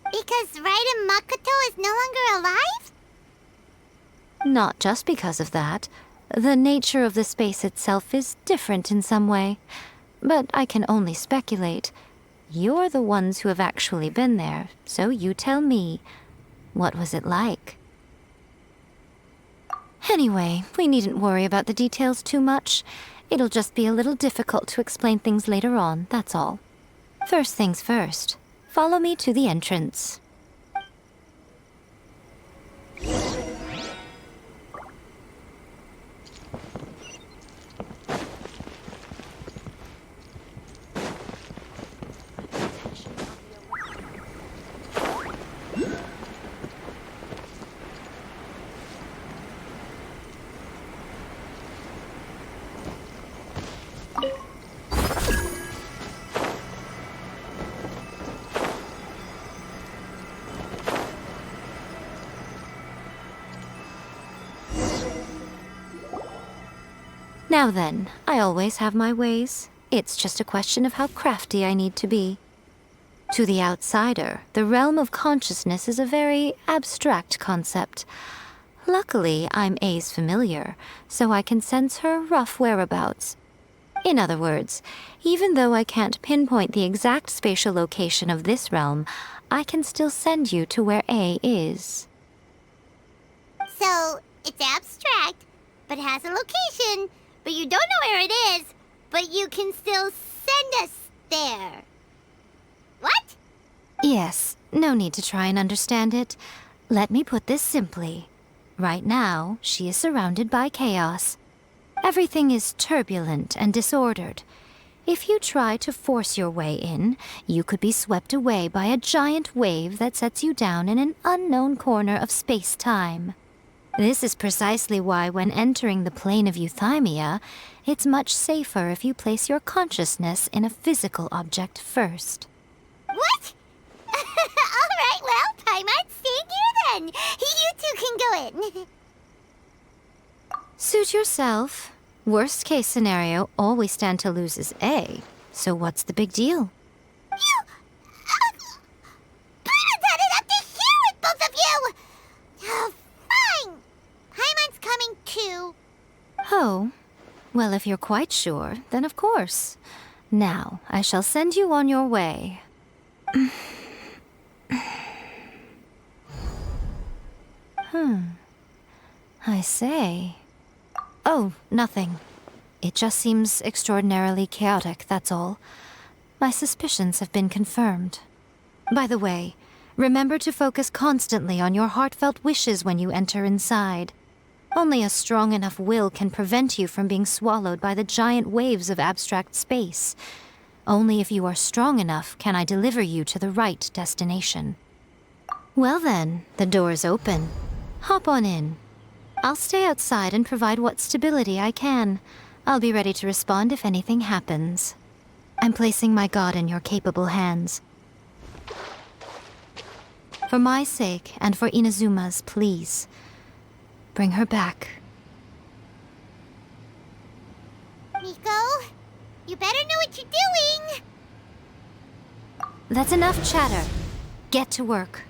B: Because Raiden Makoto is no longer alive?
J: not just because of that. The nature of the space itself is different in some way. But I can only speculate. You're the ones who have actually been there, so you tell me. What was it like? Anyway, we needn't worry about the details too much. It'll just be a little difficult to explain things later on, that's all. First things first. Follow me to the entrance. Now then, I always have my ways. It's just a question of how crafty I need to be. To the outsider, the realm of consciousness is a very abstract concept. Luckily, I'm A's familiar, so I can sense her rough whereabouts. In other words, even though I can't pinpoint the exact spatial location of this realm, I can still send you to where A is.
B: So, it's abstract, but has a location, but you don't know where it is, but you can still send us there. What?
J: Yes, no need to try and understand it. Let me put this simply. Right now, she is surrounded by chaos. Everything is turbulent and disordered. If you try to force your way in, you could be swept away by a giant wave that sets you down in an unknown corner of space-time. This is precisely why when entering the plane of euthymia, it's much safer if you place your consciousness in a physical object first.
B: What? Alright, well, Paimon, stay here then. You two can go in.
J: Suit yourself. Worst case scenario, all we stand to lose is A. So what's the big deal?
B: You... Paimon's had it up to here with both of you! Oh, fine. Paimon's coming too.
J: Oh, well, if you're quite sure, then of course. Now, I shall send you on your way. I say. Oh, nothing. It just seems extraordinarily chaotic, that's all. My suspicions have been confirmed. By the way, remember to focus constantly on your heartfelt wishes when you enter inside. Only a strong enough will can prevent you from being swallowed by the giant waves of abstract space. Only if you are strong enough can I deliver you to the right destination. Well then, the door's open. Hop on in. I'll stay outside and provide what stability I can. I'll be ready to respond if anything happens. I'm placing my god in your capable hands. For my sake and for Inazuma's, please. Bring her back.
B: Miko, you better know what you're doing.
J: That's enough chatter. Get to work.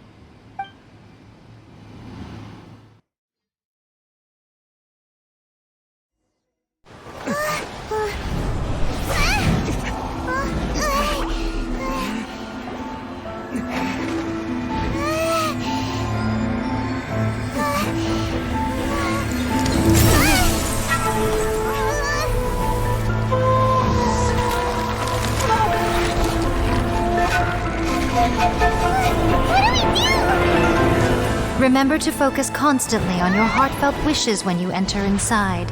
J: Remember to focus constantly on your heartfelt wishes when you enter inside.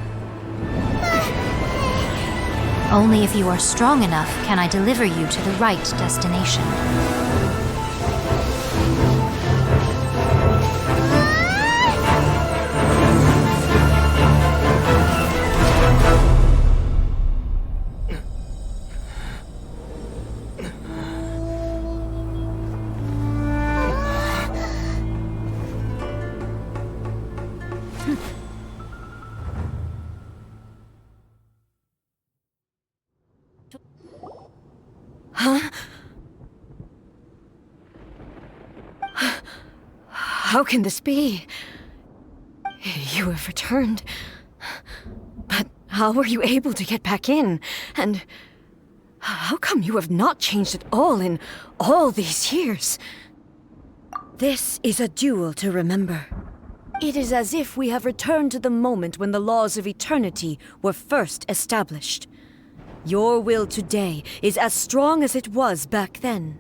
J: Only if you are strong enough can I deliver you to the right destination.
C: How can this be? You have returned. But how were you able to get back in? And how come you have not changed at all in all these years? This is a duel to remember. It is as if we have returned to the moment when the laws of eternity were first established. Your will today is as strong as it was back then.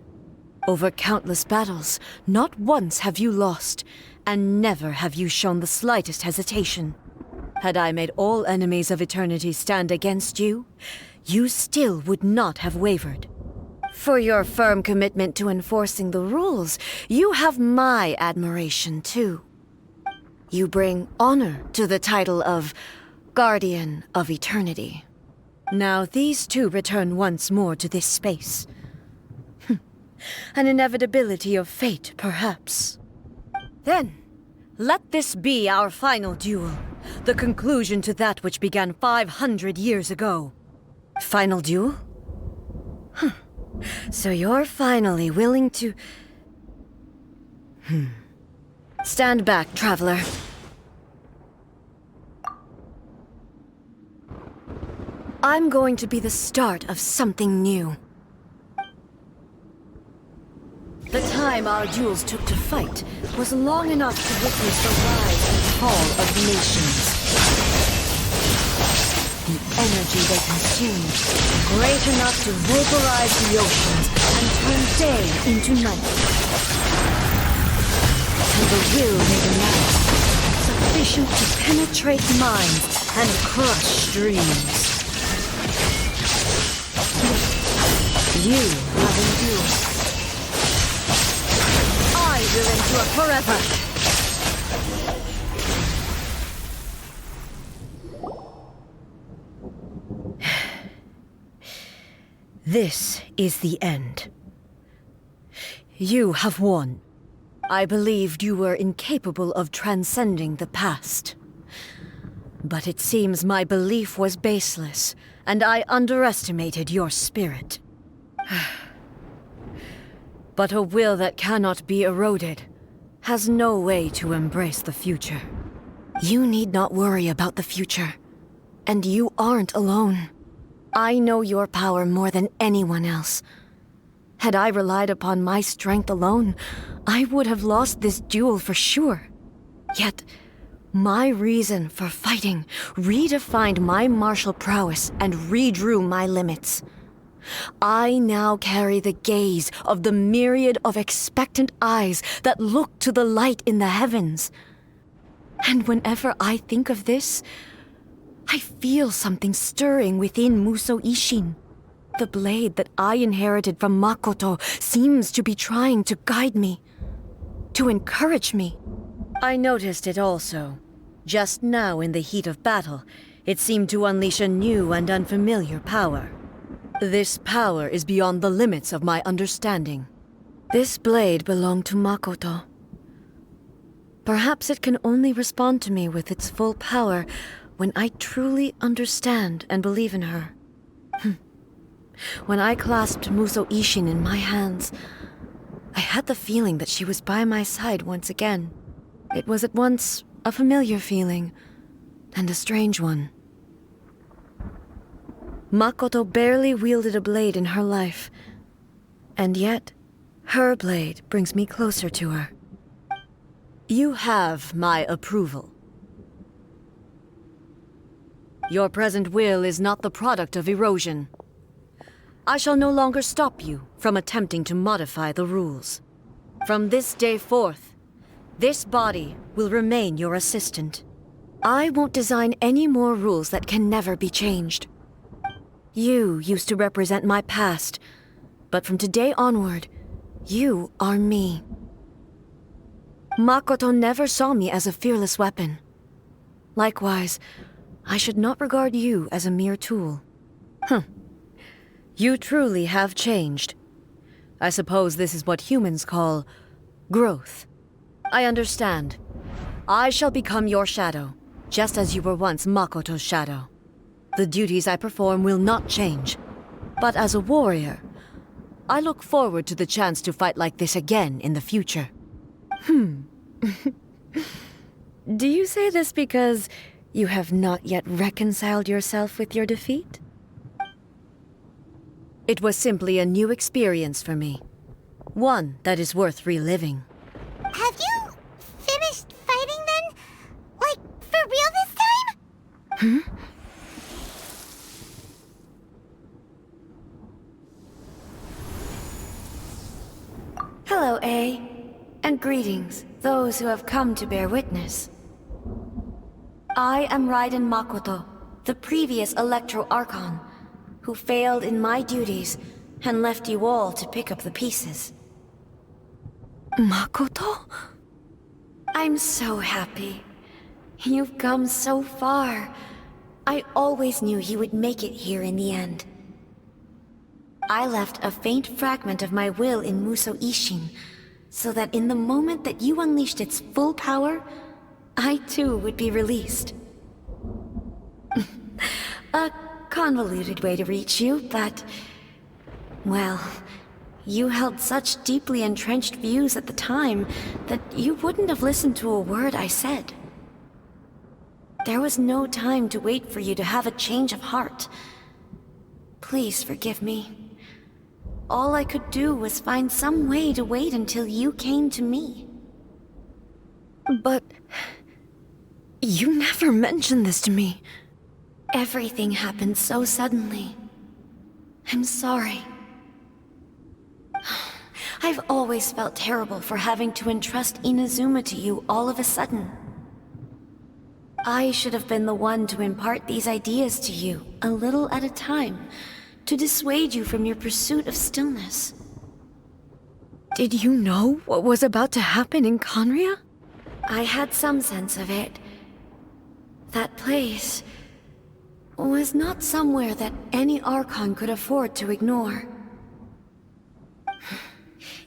C: Over countless battles, not once have you lost, and never have you shown the slightest hesitation. Had I made all enemies of eternity stand against you, you still would not have wavered. For your firm commitment to enforcing the rules, you have my admiration too. You bring honor to the title of Guardian of Eternity. Now these two return once more to this space. An inevitability of fate, perhaps. Then, let this be our final duel, the conclusion to that which began 500 years ago. Final duel? So you're finally willing to... Stand back, traveler. I'm going to be the start of something new. The time our duels took to fight was long enough to witness the rise and fall of nations. The energy they consumed, great enough to vaporize the oceans and turn day into night. And the will they amassed, sufficient to penetrate minds and crush dreams. You have endured. I will endure forever. This is the end. You have won. I believed you were incapable of transcending the past. But it seems my belief was baseless, and I underestimated your spirit. But a will that cannot be eroded has no way to embrace the future. You need not worry about the future. And you aren't alone. I know your power more than anyone else. Had I relied upon my strength alone, I would have lost this duel for sure. Yet, my reason for fighting redefined my martial prowess and redrew my limits. I now carry the gaze of the myriad of expectant eyes that look to the light in the heavens. And whenever I think of this, I feel something stirring within Musou Ishin. The blade that I inherited from Makoto seems to be trying to guide me, to encourage me. I noticed it also. Just now in the heat of battle, it seemed to unleash a new and unfamiliar power. This power is beyond the limits of my understanding. This blade belonged to Makoto. Perhaps it can only respond to me with its full power when I truly understand and believe in her. When I clasped Musou Ishin in my hands, I had the feeling that she was by my side once again. It was at once a familiar feeling and a strange one. Makoto barely wielded a blade in her life, and yet her blade brings me closer to her. You have my approval. Your present will is not the product of erosion. I shall no longer stop you from attempting to modify the rules. From this day forth, this body will remain your assistant. I won't design any more rules that can never be changed. You used to represent my past, but from today onward, you are me. Makoto never saw me as a fearless weapon. Likewise, I should not regard you as a mere tool. You truly have changed. I suppose this is what humans call growth. I understand. I shall become your shadow, just as you were once Makoto's shadow. The duties I perform will not change. But as a warrior, I look forward to the chance to fight like this again in the future. Do you say this because you have not yet reconciled yourself with your defeat? It was simply a new experience for me. One that is worth reliving.
B: Have you finished fighting then? Like, for real this time?
C: Hello, A. And greetings, those who have come to bear witness. I am Raiden Makoto, the previous Electro Archon, who failed in my duties and left you all to pick up the pieces. Makoto? I'm so happy. You've come so far. I always knew you would make it here in the end. I left a faint fragment of my will in Muso Ishin, so that in the moment that you unleashed its full power, I too would be released. A convoluted way to reach you, but... well, you held such deeply entrenched views at the time that you wouldn't have listened to a word I said. There was no time to wait for you to have a change of heart. Please forgive me. All I could do was find some way to wait until you came to me. But... you never mentioned this to me. Everything happened so suddenly. I'm sorry. I've always felt terrible for having to entrust Inazuma to you all of a sudden. I should have been the one to impart these ideas to you, a little at a time, to dissuade you from your pursuit of stillness. Did you know what was about to happen in Conria? I had some sense of it. That place was not somewhere that any Archon could afford to ignore.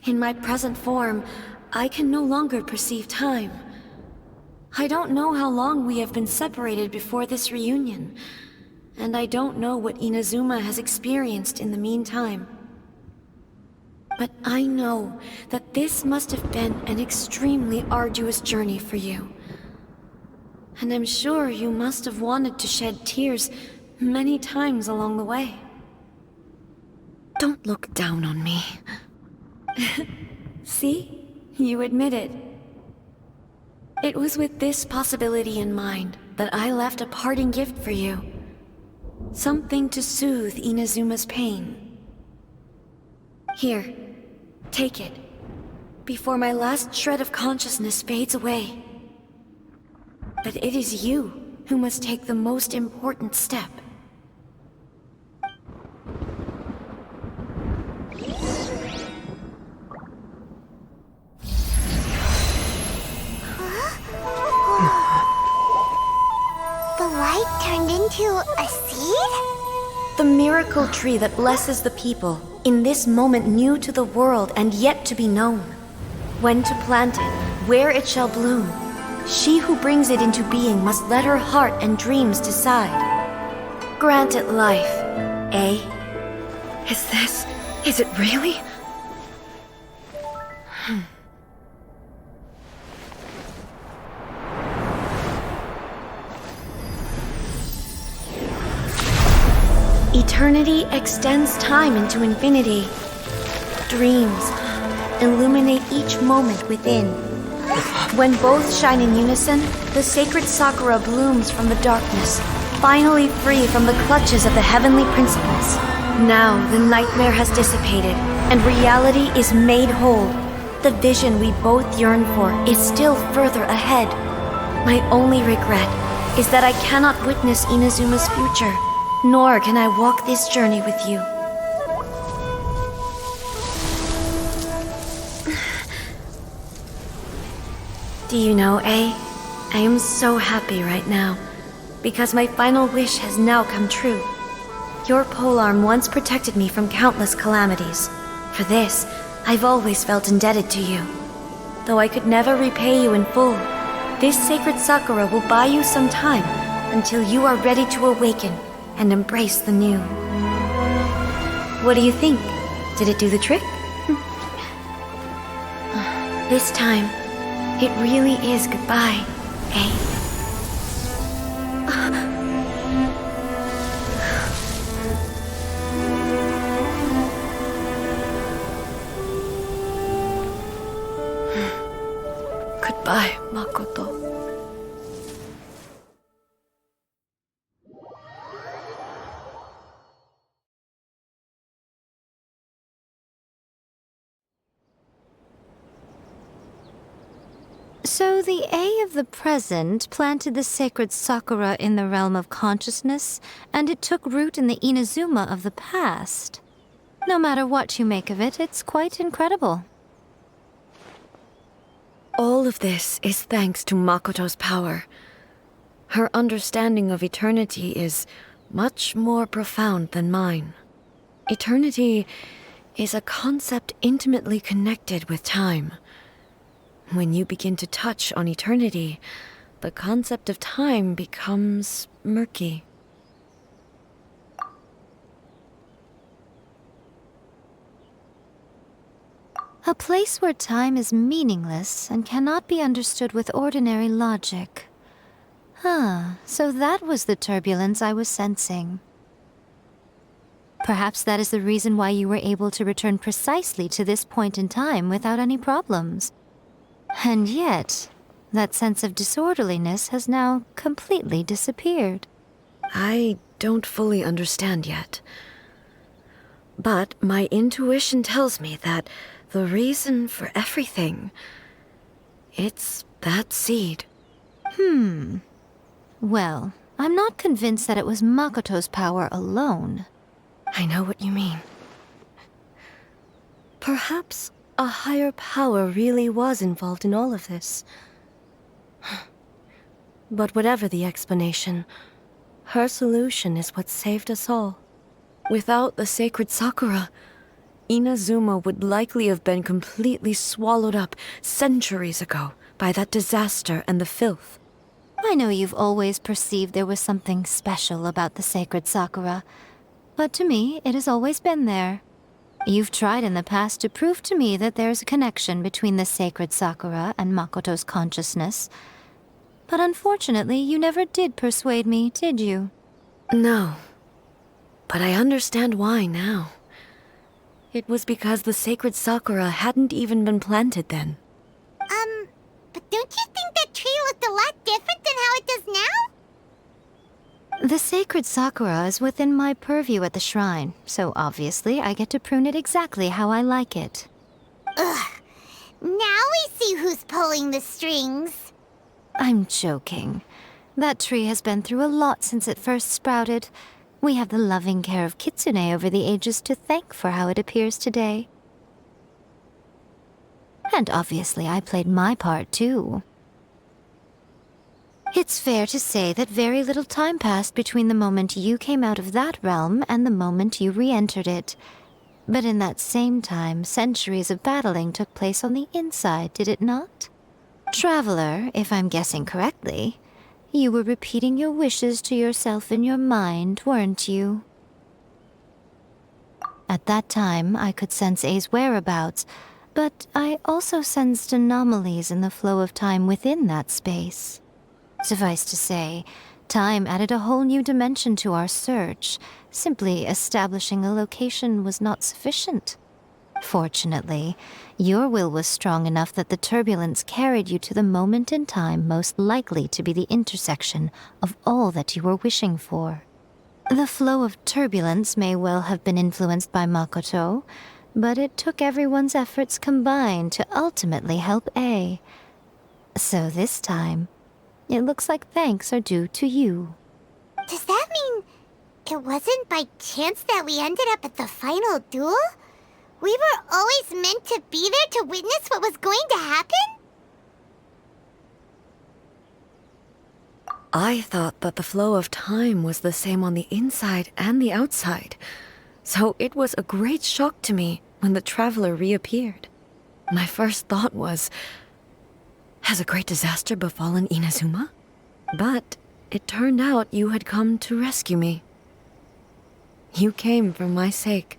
C: In my present form, I can no longer perceive time. I don't know how long we have been separated before this reunion, and I don't know what Inazuma has experienced in the meantime. But I know that this must have been an extremely arduous journey for you. And I'm sure you must have wanted to shed tears many times along the way. Don't look down on me. See? You admit it. It was with this possibility in mind that I left a parting gift for you. Something to soothe Inazuma's pain. Here, take it, before my last shred of consciousness fades away. But it is you who must take the most important step.
B: The light turned into a seed?
C: The miracle tree that blesses the people, in this moment new to the world and yet to be known. When to plant it, where it shall bloom. She who brings it into being must let her heart and dreams decide. Grant it life, eh? Is it really? Eternity extends time into infinity. Dreams illuminate each moment within. When both shine in unison, the sacred Sakura blooms from the darkness, finally free from the clutches of the heavenly principles. Now the nightmare has dissipated, and reality is made whole. The vision we both yearn for is still further ahead. My only regret is that I cannot witness Inazuma's future, nor can I walk this journey with you. Do you know, A? I am so happy right now, because my final wish has now come true. Your polearm once protected me from countless calamities. For this, I've always felt indebted to you. Though I could never repay you in full, this sacred Sakura will buy you some time until you are ready to awaken and embrace the new. What do you think? Did it do the trick? This time, it really is goodbye. Goodbye, Makoto.
J: So the A of the present planted the sacred sakura in the realm of consciousness, and it took root in the Inazuma of the past. No matter what you make of it, it's quite incredible.
C: All of this is thanks to Makoto's power. Her understanding of eternity is much more profound than mine. Eternity is a concept intimately connected with time. When you begin to touch on eternity, the concept of time becomes murky.
J: A place where time is meaningless and cannot be understood with ordinary logic. So that was the turbulence I was sensing. Perhaps that is the reason why you were able to return precisely to this point in time without any problems. And yet, that sense of disorderliness has now completely disappeared.
C: I don't fully understand yet. But my intuition tells me that the reason for everything, it's that seed.
J: Well, I'm not convinced that it was Makoto's power alone.
C: I know what you mean. Perhaps a higher power really was involved in all of this. But whatever the explanation, her solution is what saved us all. Without the sacred Sakura, Inazuma would likely have been completely swallowed up centuries ago by that disaster and the filth.
J: I know you've always perceived there was something special about the sacred Sakura, but to me, it has always been there. You've tried in the past to prove to me that there's a connection between the sacred Sakura and Makoto's consciousness, but unfortunately, you never did persuade me, did you?
C: No, but I understand why now. It was because the sacred Sakura hadn't even been planted then.
B: But don't you think that tree looked a lot different than how it does now?
J: The sacred Sakura is within my purview at the shrine, so obviously I get to prune it exactly how I like it.
B: Ugh. Now we see who's pulling the strings.
J: I'm joking. That tree has been through a lot since it first sprouted. We have the loving care of Kitsune over the ages to thank for how it appears today. And obviously I played my part too. It's fair to say that very little time passed between the moment you came out of that realm and the moment you re-entered it. But in that same time, centuries of battling took place on the inside, did it not? Traveler, if I'm guessing correctly, you were repeating your wishes to yourself in your mind, weren't you? At that time, I could sense A's whereabouts, but I also sensed anomalies in the flow of time within that space. Suffice to say, time added a whole new dimension to our search. Simply establishing a location was not sufficient. Fortunately, your will was strong enough that the turbulence carried you to the moment in time most likely to be the intersection of all that you were wishing for. The flow of turbulence may well have been influenced by Makoto, but it took everyone's efforts combined to ultimately help A. So this time, it looks like thanks are due to you.
B: Does that mean it wasn't by chance that we ended up at the final duel? We were always meant to be there to witness what was going to happen?
C: I thought that the flow of time was the same on the inside and the outside, so it was a great shock to me when the traveler reappeared. My first thought was, has a great disaster befallen Inazuma? But it turned out you had come to rescue me. You came for my sake,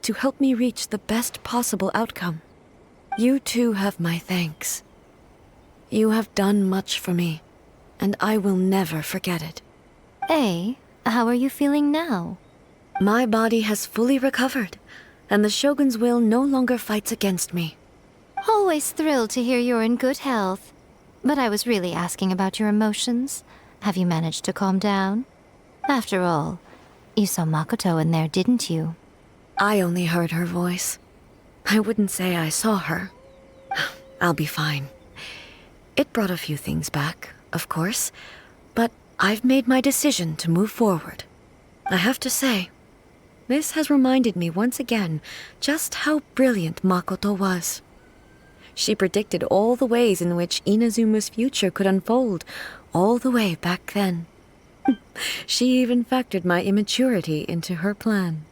C: to help me reach the best possible outcome. You too have my thanks. You have done much for me, and I will never forget it.
J: How are you feeling now?
C: My body has fully recovered, and the Shogun's will no longer fights against me.
J: Always thrilled to hear you're in good health. But I was really asking about your emotions. Have you managed to calm down? After all, you saw Makoto in there, didn't you?
C: I only heard her voice. I wouldn't say I saw her. I'll be fine. It brought a few things back, of course, but I've made my decision to move forward. I have to say, this has reminded me once again just how brilliant Makoto was. She predicted all the ways in which Inazuma's future could unfold, all the way back then. She even factored my immaturity into her plan.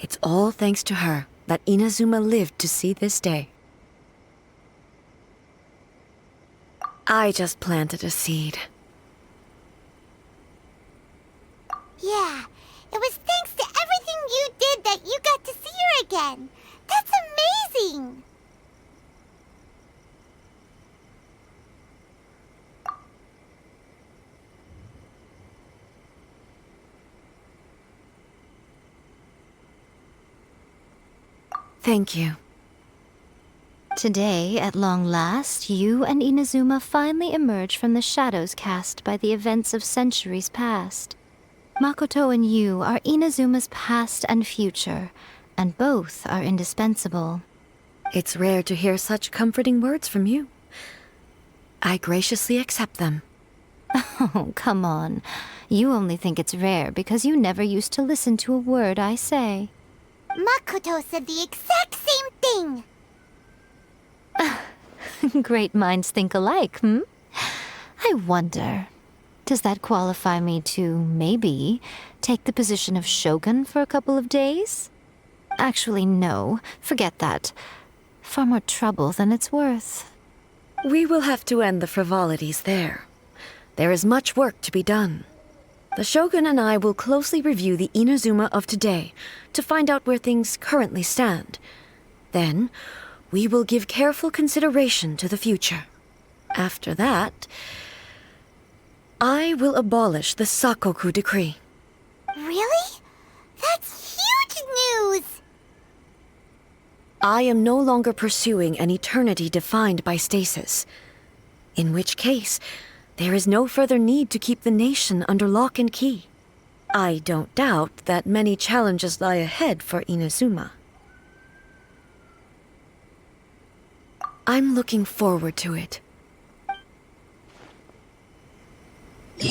C: It's all thanks to her that Inazuma lived to see this day. I just planted a seed.
B: Yeah, it was thanks to everything you did that you got to see her again. That's amazing!
C: Thank you.
J: Today, at long last, you and Inazuma finally emerge from the shadows cast by the events of centuries past. Makoto and you are Inazuma's past and future, and both are indispensable.
C: It's rare to hear such comforting words from you. I graciously accept them.
J: Oh, come on. You only think it's rare because you never used to listen to a word I say.
B: Makoto said the exact same thing!
J: Great minds think alike, hmm? I wonder, does that qualify me to, maybe, take the position of Shogun for a couple of days? Actually, no. Forget that. Far more trouble than it's worth.
C: We will have to end the frivolities there. There is much work to be done. The Shogun and I will closely review the Inazuma of today to find out where things currently stand. Then, we will give careful consideration to the future. After that, I will abolish the Sakoku Decree.
B: Really? That's huge news!
C: I am no longer pursuing an eternity defined by stasis. In which case, there is no further need to keep the nation under lock and key. I don't doubt that many challenges lie ahead for Inazuma. I'm looking forward to it.
K: By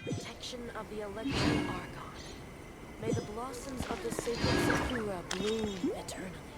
K: the protection of the Electro Archon, may the blossoms of the sacred Sakura bloom eternally.